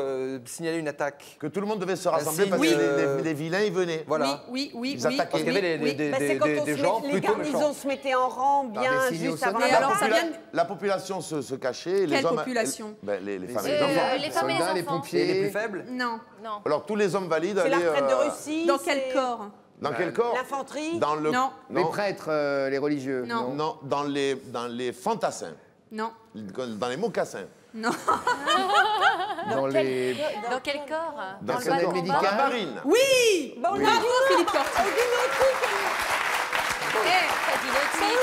signaler une attaque? Que tout le monde devait se rassembler parce Oui. que les vilains, ils venaient. Voilà. Oui, Ils attaquaient. Parce qu'il y avait oui. Bah, c'est quand on des se gens met, les plutôt garnisons méchants. se mettaient en rang des bien signaux juste avant sonores. Et alors, ça vient de- La population se cachait. Les Quelle hommes, population? les femmes et les enfants. Les femmes et les soldats, les enfants. pompiers. Les plus faibles? Non. Non. Alors tous les hommes valides C'est la allaient... retraite de Russie. Dans c'est quel corps? Dans quel corps? L'infanterie. Dans le... Non. Les prêtres, les religieux. Non. Non, dans les fantassins, Non. dans les mocassins, Non. Dans les... Dans quel corps? Dans le le bas de corps combat médical. dans la marine. Oui. Bon, Bravo, Philippe Corti. T'as dit nautique.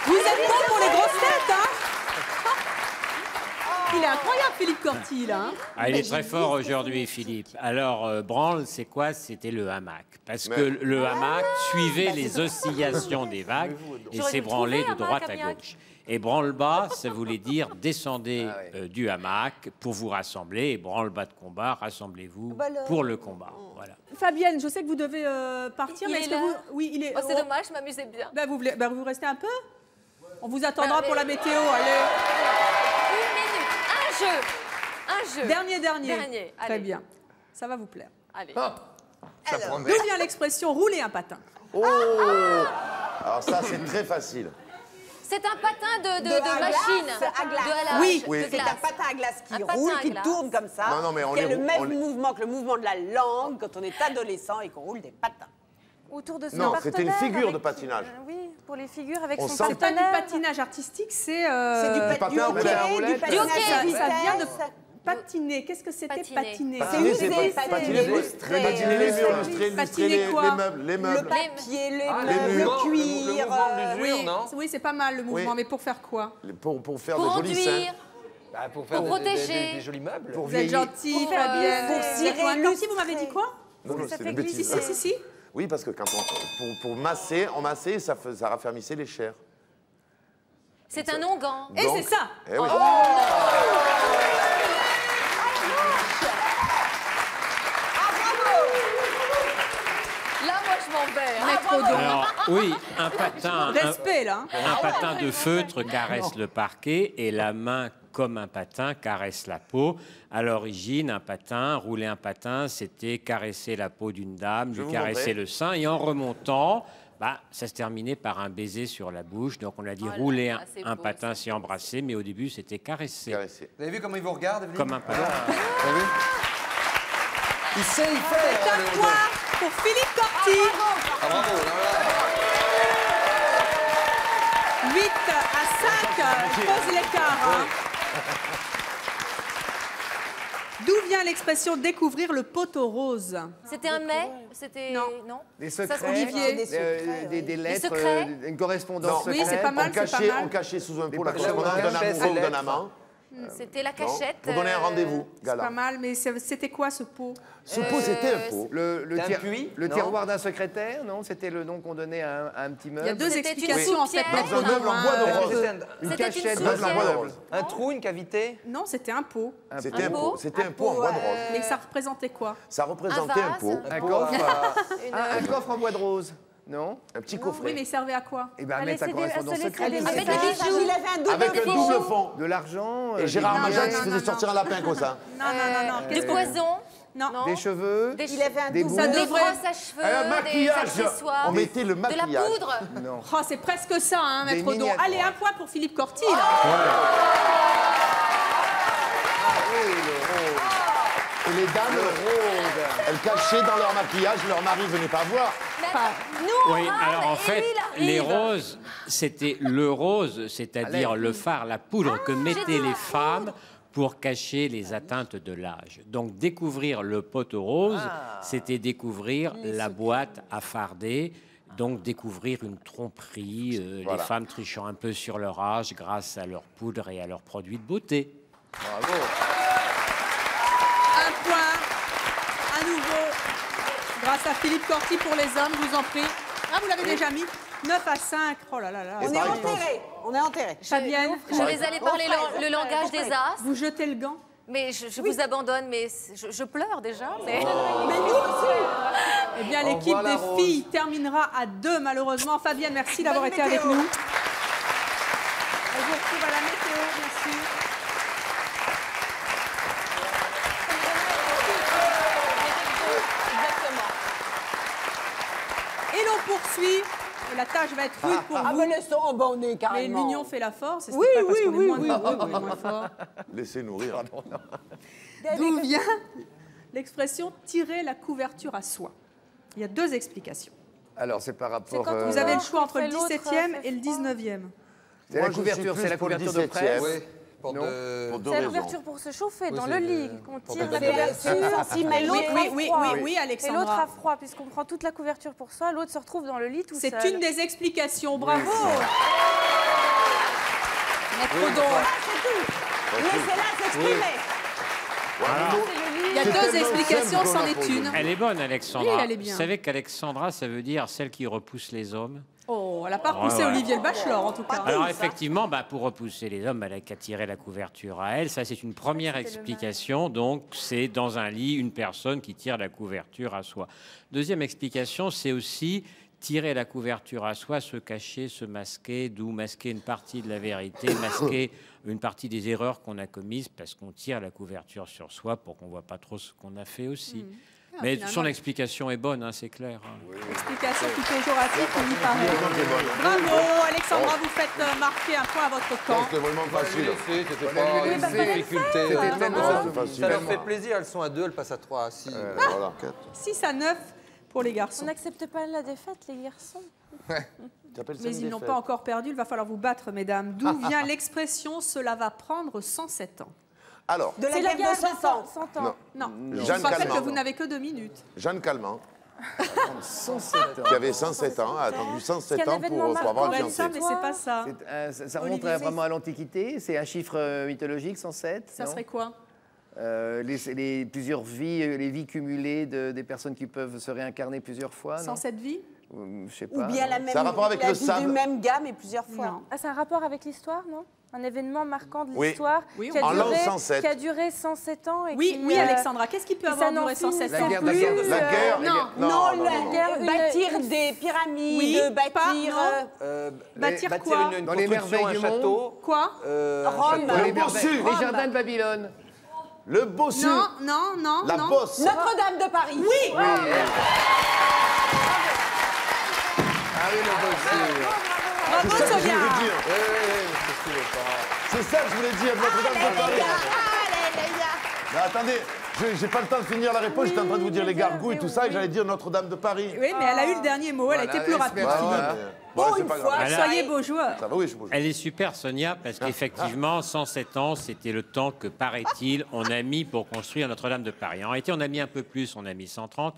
Vous êtes bon pour les grosses têtes, hein? Il est incroyable, Philippe Corti, là. Hein. Ah, il est très fort aujourd'hui, Philippe. Alors, branle, c'est quoi? C'était le hamac. Parce que le hamac suivait les oscillations des vagues et J'aurais s'est dû le branlé de trouver, droite hamac, à Amiac. gauche. Et branle-bas, ça voulait dire descendez du hamac pour vous rassembler. Et branle-bas de combat, rassemblez-vous pour le combat. Voilà. Fabienne, je sais que vous devez partir, Il mais est est-ce que là. vous... Oui, il est... Oh, c'est dommage, je m'amusais bien. vous restez un peu? On vous attendra Allez. pour la météo, allez. Une minute. Un jeu. Un jeu. Dernier. Dernier, Très allez. bien. Ça va vous plaire. Allez. D'où vient l'expression rouler un patin? Oh! Alors ça, c'est très facile. C'est un patin de à machine. glace, à glace. De halage, Oui. de Oui. C'est un glace. patin à glace qui Un patin roule, à qui glace. tourne comme ça. Non, non, mais on qui a les le roule- même on les- mouvement que le mouvement de la langue quand on est adolescent et qu'on roule des patins. Autour de son Non, partenaire. c'était une figure avec de qui- patinage. Oui, pour les figures avec On son sent- C'est pas du partenaire. patinage artistique, c'est... C'est du patin à hockey, roulette. du patinage hockey. à Ça vient de vitesse. patiner. Qu'est-ce que c'était Patiner. patiner? Patiner, c'est usé, pas- c'est patiner, illustré, patiner les murs, illustrer patiner les quoi? meubles, les Le meubles. papier, les Ah, meubles, murs. le cuir. Le mouvement de l'usure, Oui, non? oui, c'est pas mal le mouvement, Oui. mais pour faire quoi? Pour faire Pour de jolis seins. enduire. Bah, pour faire Pour des protéger. jolis meubles. Pour Vous êtes vieillir. gentil, Pour faire Fabienne. glisser. Vous êtes Pour gentil, vous m'avez dit quoi? Non, non, Ça c'est fait une glisser. Si, bêtise. si. Oui, parce que quand pour masser, on massait, ça raffermissait les chairs. C'est un onguent. Et Donc- c'est ça. Eh oui. Là, moi, je m'en vais. Maître Audon. Alors, oui, un patin... Respect, là. hein. Un patin de feutre caresse le parquet et la main, comme un patin, caresse la peau. À l'origine, un patin, rouler un patin, c'était caresser la peau d'une dame, Je lui vous caresser montrer. le sein. Et en remontant, ça se terminait par un baiser sur la bouche. Donc on a dit Oh là rouler là, c'est un beau, patin, c'est embrasser. Mais au début, c'était caresser. Caressé. Vous avez vu comment il vous regarde, Evelyne? Comme un patin. Vous avez vu? Il sait y faire, C'est hein, un Léo. point pour Philippe Corti. Ah, bravo. là, là. 8 à 5, il pose l'écart. hein. D'où vient l'expression découvrir le poteau rose? C'était un mais? C'était... Non. Des Ça, secrets, c'est Olivier. Des secrets, des oui. lettres, secrets. une correspondance Oui, secrète. c'est pas mal, On c'est pas cachait, mal. on cachait sous un pot la Des correspondance d'un cachets, amoureux ou d'un lettres. amant. C'était la Non, cachette. pour donner un rendez-vous. C'est Gala. pas mal, mais c'était quoi ce pot? Ce pot, c'était un pot. C'était un puits, le non? tiroir d'un secrétaire, non? C'était le nom qu'on donnait à un petit Il y a meuble. deux C'était une explications en fait. soupière. Maître Dans un meuble en Audon, bois de hein. rose. C'était Une C'était une cachette soupière. dans un bois de rose. rose. un trou, une cavité. Non, c'était un pot. C'était un pot. pot. C'était un pot en bois de rose. Mais ça représentait quoi? Ça représentait un vase. pot. Un Pot coffre, à- un coffre en bois de rose, non? Un petit Oui, coffret. mais il servait à quoi? Eh bien, Allez, mettre sa c'est des- correspondance se laisser secrète. des Avec des messages. bijoux. Il avait un double Avec un fond. double fond. De l'argent. Et Gérard Non, Majax non, faisait non, sortir non. un lapin comme ça. Non, non, non, non. Du Qu'est-ce que- poison. Non. Non. Des cheveux. Il avait un Des double boules. Ça Des devrait- brosses à cheveux, Un des maquillage. accessoires, On mettait le de la maquillage. poudre. Non. Oh, c'est presque ça, hein, Des Maître Audon. miniatures. Allez, un point pour Philippe Corti, là. Et les dames, elles cachaient dans leur maquillage, leur mari venait pas voir. Nous, on Oui, râle, alors en et fait, lui, il les arrive. roses, c'était le rose, c'est-à-dire le fard, la poudre que mettaient les femmes pour cacher les atteintes de l'âge. Donc découvrir le poteau rose, c'était découvrir la boîte à farder, donc découvrir une tromperie, Voilà. les femmes trichant un peu sur leur âge grâce à leur poudre et à leurs produits de beauté. Bravo. Un point. À nouveau. Grâce à Philippe Corti pour les hommes, je vous en prie. Ah, vous l'avez déjà mis 9 à 5. Oh là là là. On est enterrés. On est enterrés. Fabienne. Je vais aller parler le langage des as. Vous jetez le gant? Mais je vous abandonne, mais je pleure déjà. Mais, mais nous aussi. Eh bien, l'équipe des filles terminera à 2, malheureusement. Fabienne, merci d'avoir été avec nous. On vous retrouve à la météo, merci. Et l'on poursuit. Et la tâche va être rude pour vous. Ah, mais laissons abandonner carrément. Mais l'union fait la force. Oui, oui, oui, moins fort. Laissez-nous rire. D'où vient l'expression tirer la couverture à soi? Il y a 2 explications. Alors, c'est par rapport... Vous avez le choix entre le 17e et le 19e. C'est la couverture, c'est la couverture de presse. Oui. C'est la couverture pour se chauffer dans le lit, qu'on tire la couverture. Oui, Alexandra. Et l'autre a froid, puisqu'on prend toute la couverture pour soi, l'autre se retrouve dans le lit tout seul. C'est une des explications, bravo. Maître Dom. Laissez-la s'exprimer. Il y a 2 explications, c'en est une. Elle est bonne, Alexandra. Oui, elle est bien. Vous savez qu'Alexandra, ça veut dire celle qui repousse les hommes? Oh, elle n'a pas repoussé Olivier le Bachelor, en tout cas. Alors, effectivement, pour repousser les hommes, elle n'a qu'à tirer la couverture à elle. Ça, c'est une première explication. Donc, c'est dans un lit, une personne qui tire la couverture à soi. Deuxième explication, c'est aussi tirer la couverture à soi, se cacher, se masquer, d'où masquer une partie de la vérité, masquer une partie des erreurs qu'on a commises parce qu'on tire la couverture sur soi pour qu'on ne voit pas trop ce qu'on a fait aussi. Mais son explication est bonne, hein, c'est clair. Hein. Explication plutôt géographique, il y paraît. Bravo, Alexandra, vous faites marquer un point à votre camp. C'était vraiment facile. C'était pas une difficulté. Ça leur fait plaisir, elles sont à 2, elles passent à 3, à 6. Voilà, 4. 6 à 9 pour les garçons. On n'accepte pas la défaite, les garçons. Mais ils n'ont pas encore perdu, il va falloir vous battre, mesdames. D'où vient l'expression « cela va prendre 107 ans » Alors, de la guerre de 100 ans. 100 ans. Non, je Jeanne rappelle Calment. que vous n'avez que 2 minutes. Jeanne Calment, qui avait 107 ans, a attendu 107 ans pour avoir une fiancée. Mais c'est pas ça. Ça remonte vraiment à l'Antiquité. C'est un chiffre mythologique, 107. Ça serait quoi? Plusieurs vies, les vies cumulées des personnes qui peuvent se réincarner plusieurs fois. 107 vies? Je sais pas. Ou bien la même Ça a rapport avec le vie sable. du même gars, mais plusieurs fois. Non. Ah, c'est un rapport avec l'histoire, non? Un événement marquant de Oui. l'histoire Oui, qui, en l'an 107. qui a duré 107 ans. Et Oui, qui, oui, Alexandra. Qu'est-ce qui peut avoir duré 107 ans? La guerre bâtir des pyramides, Oui, bâtir... Bâtir bâtir quoi? une Dans les construction, merveilles un du château. Quoi? Rome. Les bossu. jardins de Babylone. Le bossu. Non. La bosse. Notre-Dame de Paris. Oui. Ah oui, le bossu. Bravo, C'est ça que je Sonia. voulais dire. C'est ça que je voulais dire, Notre-Dame de Paris. Mais attendez, j'ai pas le temps de finir la réponse, j'étais en train de vous dire les gargouilles et tout ça, et j'allais dire Notre-Dame de Paris. Oui, mais elle a eu le dernier mot. Elle a été plus rapide. Bon, c'est pas grave. Soyez beaux joueurs. Ça va, oui, je suis beau. Elle est super, Sonia, parce qu'effectivement, 107 ans, c'était le temps que, paraît-il, on a mis pour construire Notre-Dame de Paris. En réalité, on a mis un peu plus, on a mis 130.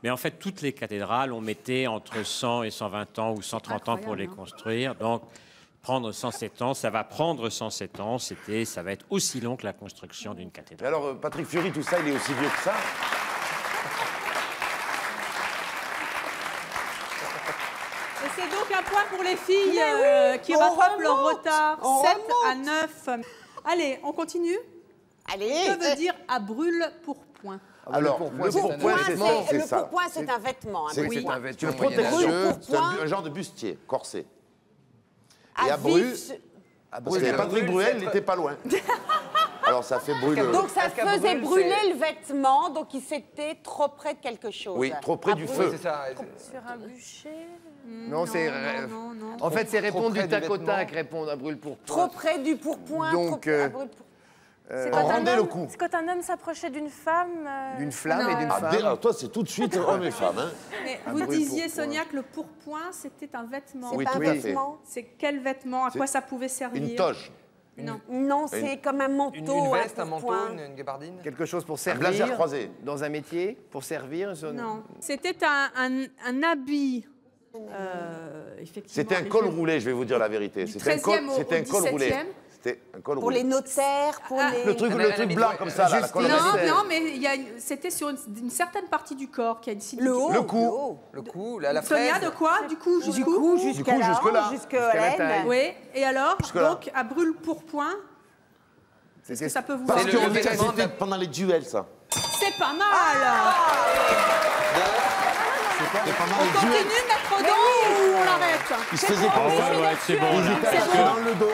Mais en fait, toutes les cathédrales, on mettait entre 100 et 120 ans ou 130 ans pour les construire. Donc, prendre 107 ans, ça va prendre 107 ans. Ça va être aussi long que la construction d'une cathédrale. Mais alors, Patrick Fury, tout ça, il est aussi vieux que ça? Et c'est donc un point pour les filles qui rattrapent leur retard. 7 à 9. Allez, on continue. Allez. Que veut dire à brûle pour point? Alors, le pourpoint, c'est ça. Le pourpoint, c'est un vêtement. C'est un vêtement une protection, moyenâgeux. c'est un genre de bustier, corset. Et À à Bru, vif. parce que Patrick Bruel, il n'était pas loin. Alors ça fait brûler. Donc ça faisait brûler le vêtement, donc il s'était trop près de quelque chose. Oui, trop près du feu. C'est ça. Sur un bûcher. Non, c'est... Non. En fait, c'est répondre près du du tac au vêtement. tac, répondre à brûle pour Trop près du pourpoint. Donc, trop à brûle pour... C'est on rendait le coup. C'est quand un homme s'approchait d'une femme. d'une flamme et d'une Ah, femme. alors, toi, c'est tout de suite homme et femme. Hein. Mais Un vous brûle disiez, pour point. Sonia, que le pourpoint, c'était un vêtement. Oui, C'est tout pas un à fait. vêtement. C'est quel vêtement? À quoi ça pouvait servir? Une toge, Non. Non, c'est comme un manteau. Une veste, un manteau, pourpoint. une gabardine. Quelque chose pour un servir. blazer croisé. Dans un métier, pour servir. Non. C'était un habit. Effectivement. C'était un col roulé, je vais vous dire la vérité. Du C'était un 13e col, c'était un col roulé. au 17e. C'était un col Pour roulé. les notaires, pour les... Le truc blanc comme ça, là, la col roulée. Non, mais c'était sur une certaine partie du corps qui a une signification. Le cou. Le cou, la fraise. Sonia, de quoi? Du coup, jusqu'à là. Jusqu'à la taille. Oui, et alors, donc, à brûle-pourpoint, est-ce que ça peut vous... Parce C'est que le vêtement c'était pendant les duels, ça. C'est pas mal. C'était pendant On les continue, duels. maître Don, ou on l'arrête? Ils se faisaient comme ça. c'est bon. Ils étaient attachés dans le dos.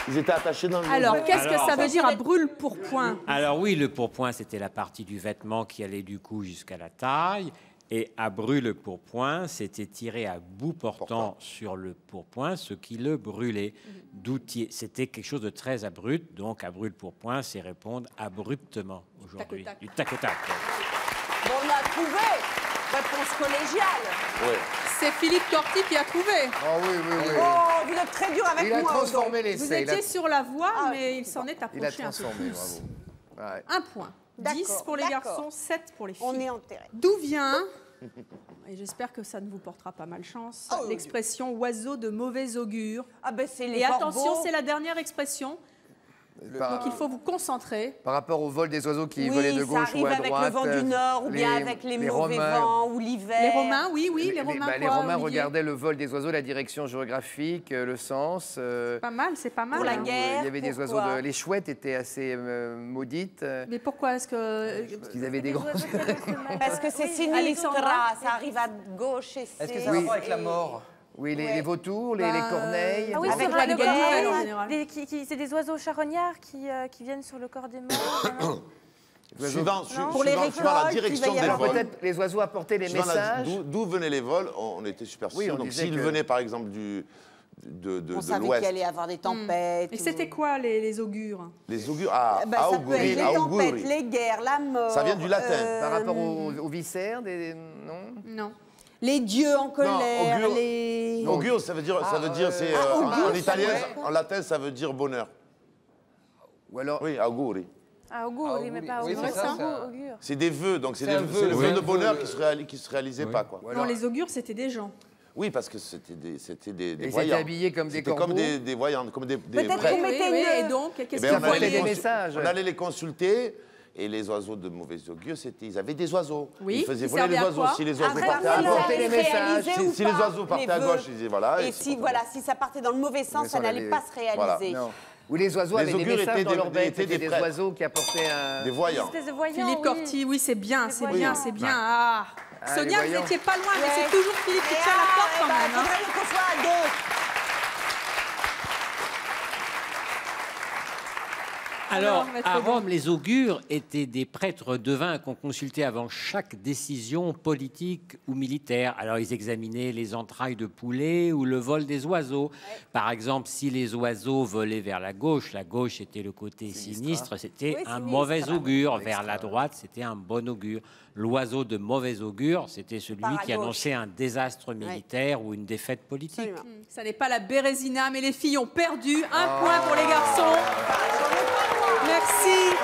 Ils étaient attachés dans le dos. Alors, qu'est-ce que ça veut dire à brûle-pourpoint? Alors oui, le pourpoint, c'était la partie du vêtement qui allait du cou jusqu'à la taille. Et à brûle-pourpoint, c'était tiré à bout portant sur le pourpoint, ce qui le brûlait. C'était quelque chose de très abrupt. Donc, à brûle-pourpoint, c'est répondre abruptement aujourd'hui. Du tac au tac. Bon, on a trouvé. Réponse collégiale. Ouais. C'est Philippe Corti qui a trouvé. Oh oui, oui, oui. Oh, vous êtes très dur avec Il a moi. transformé Vous l'essai. étiez sur la voie, mais il s'en est Il a approché un peu transformé, plus. bravo. Ouais. Un point. 10 pour les garçons, 7 pour les filles. On est enterrés. D'où vient, et j'espère que ça ne vous portera pas malchance, l'expression oiseau de mauvais augure? Ah ben c'est les Et corbeaux. attention, c'est la dernière expression. Donc il faut vous concentrer. Par rapport au vol des oiseaux qui volaient de gauche ou à droite. ça arrive avec le vent du nord ou bien avec les mauvais vents ou l'hiver. Les Romains, oui, les Romains les quoi, Romains Olivier? regardaient le vol des oiseaux, la direction géographique, le sens. Pas mal, c'est pas mal. Pour la hein. guerre. Il y avait des Pourquoi oiseaux. Les chouettes étaient assez maudites. Mais pourquoi est-ce que... Parce qu'ils avaient des grands. Parce que c'est sinistre, Alexandra. ça arrive à gauche et c'est... Est-ce que ça a un rapport avec la mort? Oui, les vautours, les corneilles. Ah oui, Avec c'est la vrai, guenille, en général. c'est des oiseaux charognards qui viennent sur le corps des morts. Suivant Pour les la récoltes, direction il va y des avoir- vols. Peut-être les oiseaux apportaient les Suivant messages. D'où venaient les vols, on était super Oui, sûrs. on Donc disait s'ils que- venaient par exemple de On savait qu'il l'ouest, allait y avoir des tempêtes. Et c'était quoi les augures? les augures, ah, Ça peut être auguri, les tempêtes, auguri. les guerres, la mort. Ça vient du latin. Par rapport aux viscères, non? Non. Les dieux en colère, augure. les... Augure, ça veut dire, c'est en italien, en latin, ça veut dire bonheur. Ou alors, Oui, auguri. Ah, auguri, mais pas Oui, augure. c'est ça, Augure. C'est des vœux, donc c'est C'est un le vœu, vœu de oui. bonheur qui se réalisaient pas, quoi. Non, les augures, c'était des gens. Oui, parce que c'était des ils étaient voyants. habillés comme des C'était corbeaux. comme des voyants, comme des Peut-être prêtres. qu'on mettait Et une... donc, Eh qu'est-ce ben, qu'il on allait fallait les messages. On allait les consulter. Et les oiseaux de mauvais augure, ils avaient des oiseaux. Oui, Ils faisaient qui voler les servaient à oiseaux. quoi? Si les oiseaux Après, partaient à vous, gauche, apporter les allez messages. réaliser ou si les pas, oiseaux partaient les à vœux. gauche, ils disaient voilà. Et si, voilà, si ça partait dans le mauvais sens, ça ça n'allait allait- pas se Voilà. réaliser. Non. Ou les oiseaux Les avaient des augures messages étaient dans des- leur bec. étaient C'était des des prêtres. oiseaux qui apportaient un... Des voyants. Espèce de voyant, Philippe oui. Corti, oui, c'est bien, c'est bien, c'est bien. Ah. Ah, Sonia, les vous voyants. n'étiez pas loin, mais Ouais. c'est toujours Philippe qui tient la porte quand même. hein. Faudrait qu'on soit à deux. Alors, maître à Don. Rome, les augures étaient des prêtres devins qu'on consultait avant chaque décision politique ou militaire. Alors, ils examinaient les entrailles de poulet ou le vol des oiseaux. Par exemple, si les oiseaux volaient vers la gauche était le côté sinistre, c'était Oui, un sinistre, mauvais là. augure. Vers la droite, c'était un bon augure. L'oiseau de mauvais augure, c'était celui Par à qui gauche. annonçait un désastre militaire ou une défaite politique. Absolument. Ça n'est pas la Bérésina, mais les filles ont perdu. Un point pour les garçons. Merci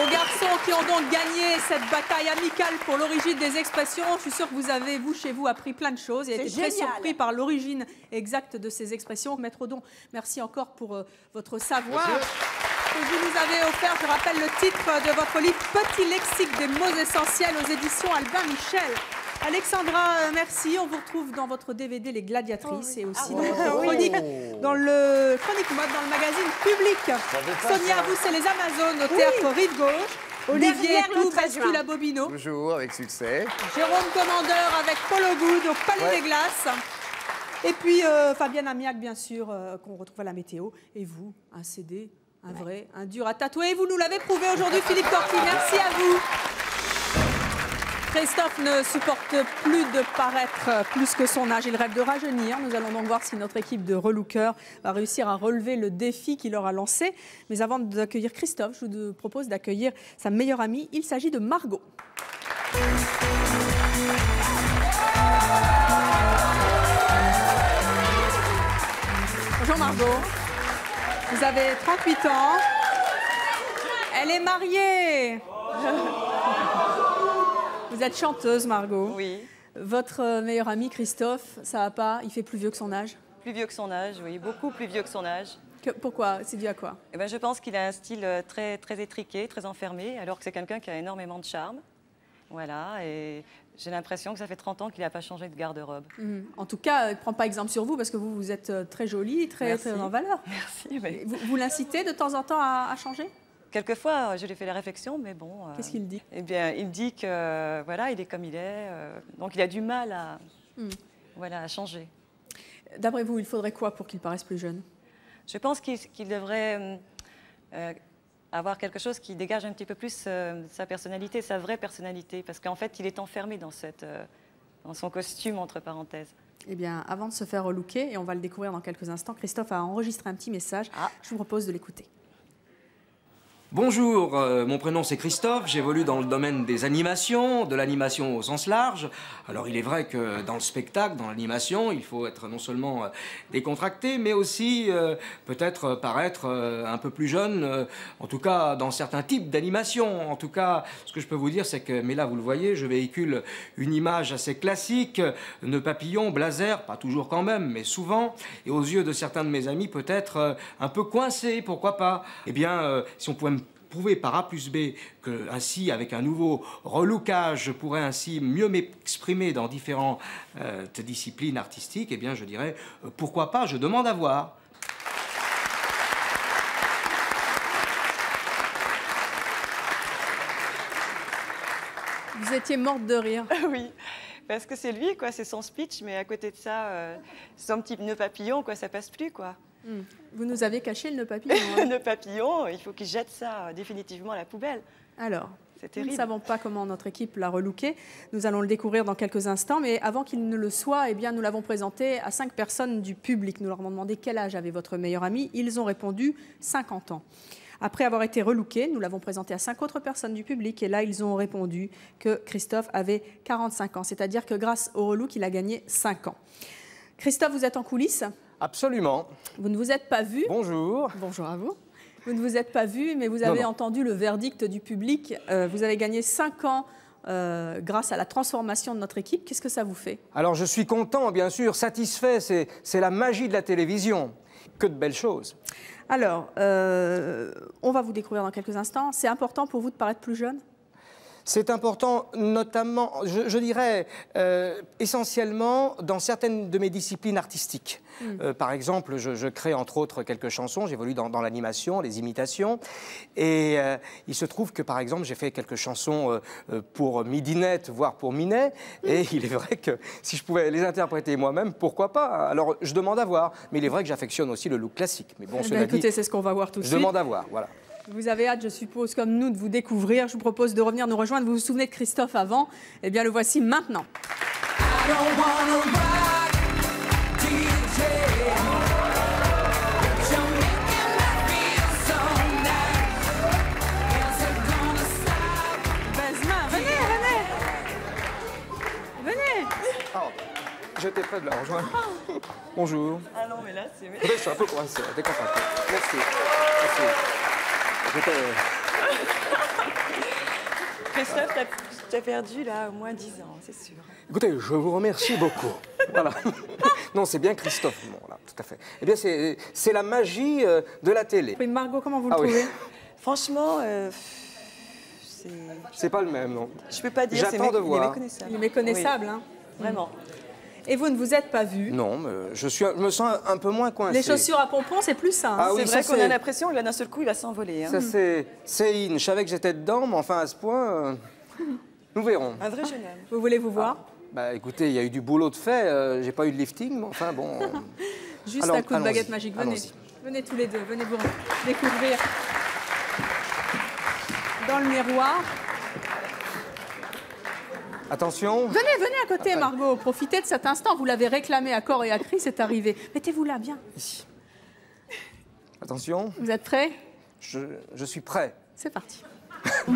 aux garçons qui ont donc gagné cette bataille amicale pour l'origine des expressions. Je suis sûre que vous avez, vous, chez vous, appris plein de choses et C'est été très génial. surpris par l'origine exacte de ces expressions. Maître Odon, merci encore pour votre savoir. Que vous nous avez offert, je rappelle le titre de votre livre, Petit lexique des mots essentiels aux éditions Albin Michel. Alexandra, merci. On vous retrouve dans votre DVD Les Gladiatrices et aussi dans votre chronique, dans le Chronique Mode, dans le magazine Public. Sonia, vous, c'est les Amazones au théâtre Rive Gauche. Olivier, Derrière le tout 13 bascule juin. à Bobino. Toujours avec succès. Jérôme Commandeur avec Paul Augoud au Palais des Glaces. Et puis Fabienne Amiac, bien sûr, qu'on retrouve à la météo. Et vous, un CD, un vrai, un dur à tatouer. Vous nous l'avez prouvé aujourd'hui, Philippe Corti. Merci à vous. Christophe ne supporte plus de paraître plus que son âge. Il rêve de rajeunir. Nous allons donc voir si notre équipe de relookers va réussir à relever le défi qu'il leur a lancé. Mais avant d'accueillir Christophe, je vous propose d'accueillir sa meilleure amie. Il s'agit de Margot. Bonjour Margot. Vous avez 38 ans. Elle est mariée. Vous êtes chanteuse, Margot. Oui, Votre meilleur ami, Christophe, ça va pas? Il fait plus vieux que son âge? plus vieux que son âge, oui, beaucoup plus vieux que son âge. Pourquoi? C'est dû à quoi? Eh ben, je pense qu'il a un style très, très étriqué, très enfermé, alors que c'est quelqu'un qui a énormément de charme. Voilà, et j'ai l'impression que ça fait 30 ans qu'il n'a pas changé de garde-robe. En tout cas, il ne prend pas exemple sur vous parce que vous êtes très jolie, très en valeur. Merci. Mais... Vous l'incitez de temps en temps à changer? Quelquefois, je lui ai fait la réflexion, mais bon... Qu'est-ce qu'il dit? Eh bien, il dit que, voilà, il est comme il est, donc il a du mal à, voilà, à changer. D'après vous, il faudrait quoi pour qu'il paraisse plus jeune? Je pense qu'il devrait avoir quelque chose qui dégage un petit peu plus sa personnalité, sa vraie personnalité, parce qu'en fait, il est enfermé dans son costume, entre parenthèses. Eh bien, avant de se faire relooker, et on va le découvrir dans quelques instants, Christophe a enregistré un petit message. Je vous propose de l'écouter. Bonjour, mon prénom c'est Christophe, j'évolue dans le domaine des animations, de l'animation au sens large. Alors il est vrai que dans le spectacle, dans l'animation, il faut être non seulement décontracté, mais aussi peut-être paraître un peu plus jeune, en tout cas dans certains types d'animation. En tout cas, ce que je peux vous dire, c'est que, mais là vous le voyez, je véhicule une image assez classique, nœud papillon, blazer, pas toujours quand même, mais souvent, et aux yeux de certains de mes amis peut-être un peu coincé, pourquoi pas. Eh bien, si on pouvait me prouver par A plus B que, ainsi, avec un nouveau relookage, je pourrais ainsi mieux m'exprimer dans différentes disciplines artistiques, eh bien, je dirais, pourquoi pas, je demande à voir. Vous étiez morte de rire. Oui, parce que c'est lui, quoi, c'est son speech, mais à côté de ça, son petit nœud papillon, quoi, ça passe plus, quoi. Vous nous avez caché le nœud papillon. Le nœud papillon, il faut qu'il jette ça définitivement à la poubelle. Alors, nous ne savons pas comment notre équipe l'a relooké. Nous allons le découvrir dans quelques instants, mais avant qu'il ne le soit, eh bien, nous l'avons présenté à 5 personnes du public. Nous leur avons demandé quel âge avait votre meilleur ami. Ils ont répondu 50 ans. Après avoir été relooké, nous l'avons présenté à 5 autres personnes du public et là, ils ont répondu que Christophe avait 45 ans. C'est-à-dire que grâce au relook, il a gagné 5 ans. Christophe, vous êtes en coulisses ? Absolument. Vous ne vous êtes pas vu. Bonjour. Bonjour à vous. Vous ne vous êtes pas vu, mais vous avez entendu le verdict du public. Vous avez gagné 5 ans grâce à la transformation de notre équipe. Qu'est-ce que ça vous fait? Alors, je suis content, bien sûr, satisfait. C'est la magie de la télévision. Que de belles choses. Alors, on va vous découvrir dans quelques instants. C'est important pour vous de paraître plus jeune? C'est important, notamment, je dirais, essentiellement dans certaines de mes disciplines artistiques. Par exemple, je crée entre autres quelques chansons, j'évolue dans l'animation, les imitations. Et il se trouve que, par exemple, j'ai fait quelques chansons pour Midinette, voire pour Minet. Et il est vrai que si je pouvais les interpréter moi-même, pourquoi pas? Alors, je demande à voir. Mais il est vrai que j'affectionne aussi le look classique. Mais bon, écoutez, c'est ce qu'on va voir tout de suite. Je demande à voir, voilà. Vous avez hâte, je suppose, comme nous, de vous découvrir. Je vous propose de revenir nous rejoindre. Vous vous souvenez de Christophe avant? Eh bien, le voici maintenant. Besma, venez. Oh, j'étais près de la rejoindre. Bonjour. Ah non, mais là, c'est... Je suis un peu coincé, déconcentré. Merci. Christophe, tu as perdu là au moins 10 ans, c'est sûr. Écoutez, je vous remercie beaucoup. Voilà. Non, c'est bien Christophe. Bon, là, tout à fait. Eh bien, c'est la magie de la télé. Oui, Margot, comment vous le trouvez? Oui. Franchement, c'est pas le même, non. Je peux pas dire. J'attends de voir. Il est méconnaissable, hein. Vraiment. Et vous ne vous êtes pas vu? Non, mais je me sens un peu moins coincé. Les chaussures à pompons, c'est plus ça. Hein. Ah oui, c'est vrai qu'on a l'impression que d'un seul coup, il va s'envoler. Hein. Ça, c'est in. Je savais que j'étais dedans, mais enfin, à ce point, nous verrons. Un vrai jeune homme. Vous voulez vous voir? Bah, écoutez, il y a eu du boulot de fait. J'ai pas eu de lifting, mais enfin, bon... Juste un coup de baguette magique. Venez. Venez tous les deux. Venez vous découvrir dans le miroir. Attention. Venez à côté, Margot. Profitez de cet instant. Vous l'avez réclamé à corps et à cri, c'est arrivé. Mettez-vous là, bien. Ici. Attention. Vous êtes prêts? Je suis prêt. C'est parti. Vous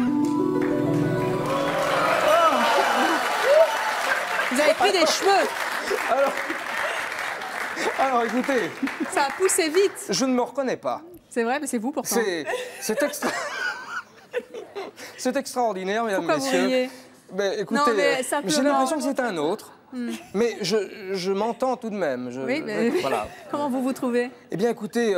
avez pris des cheveux. Alors, écoutez. Ça a poussé vite. Je ne me reconnais pas. C'est vrai, mais c'est vous pourtant. C'est extraordinaire, mesdames, Pourquoi messieurs. Vous riez? Mais écoutez, j'ai l'impression que c'est un autre. Mais je m'entends tout de même. Oui, mais voilà. Comment vous vous trouvez? Eh bien, écoutez,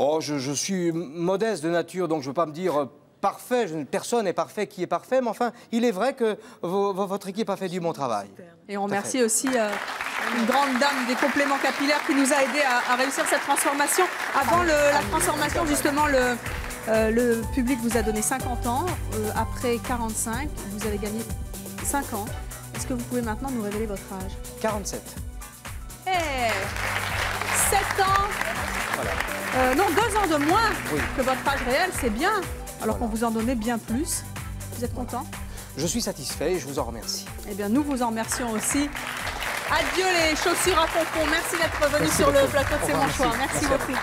Oh, je suis modeste de nature, donc je ne veux pas me dire parfait. Personne n'est parfait qui est parfait, mais enfin, il est vrai que votre équipe a fait du bon travail. Et on remercie aussi une grande dame des compléments capillaires qui nous a aidés à réussir cette transformation. Avant la transformation, justement, le public vous a donné 50 ans. Après 45, vous avez gagné 5 ans. Est-ce que vous pouvez maintenant nous révéler votre âge? 47. 7 ans. Voilà. Non, 2 ans de moins que votre âge réel, c'est bien. Alors qu'on vous en donnait bien plus. Vous êtes content? Je suis satisfait et je vous en remercie. Eh bien, nous vous en remercions aussi. Adieu les chaussures à pompons. Merci d'être venu sur le plateau de C'est mon choix. Merci beaucoup.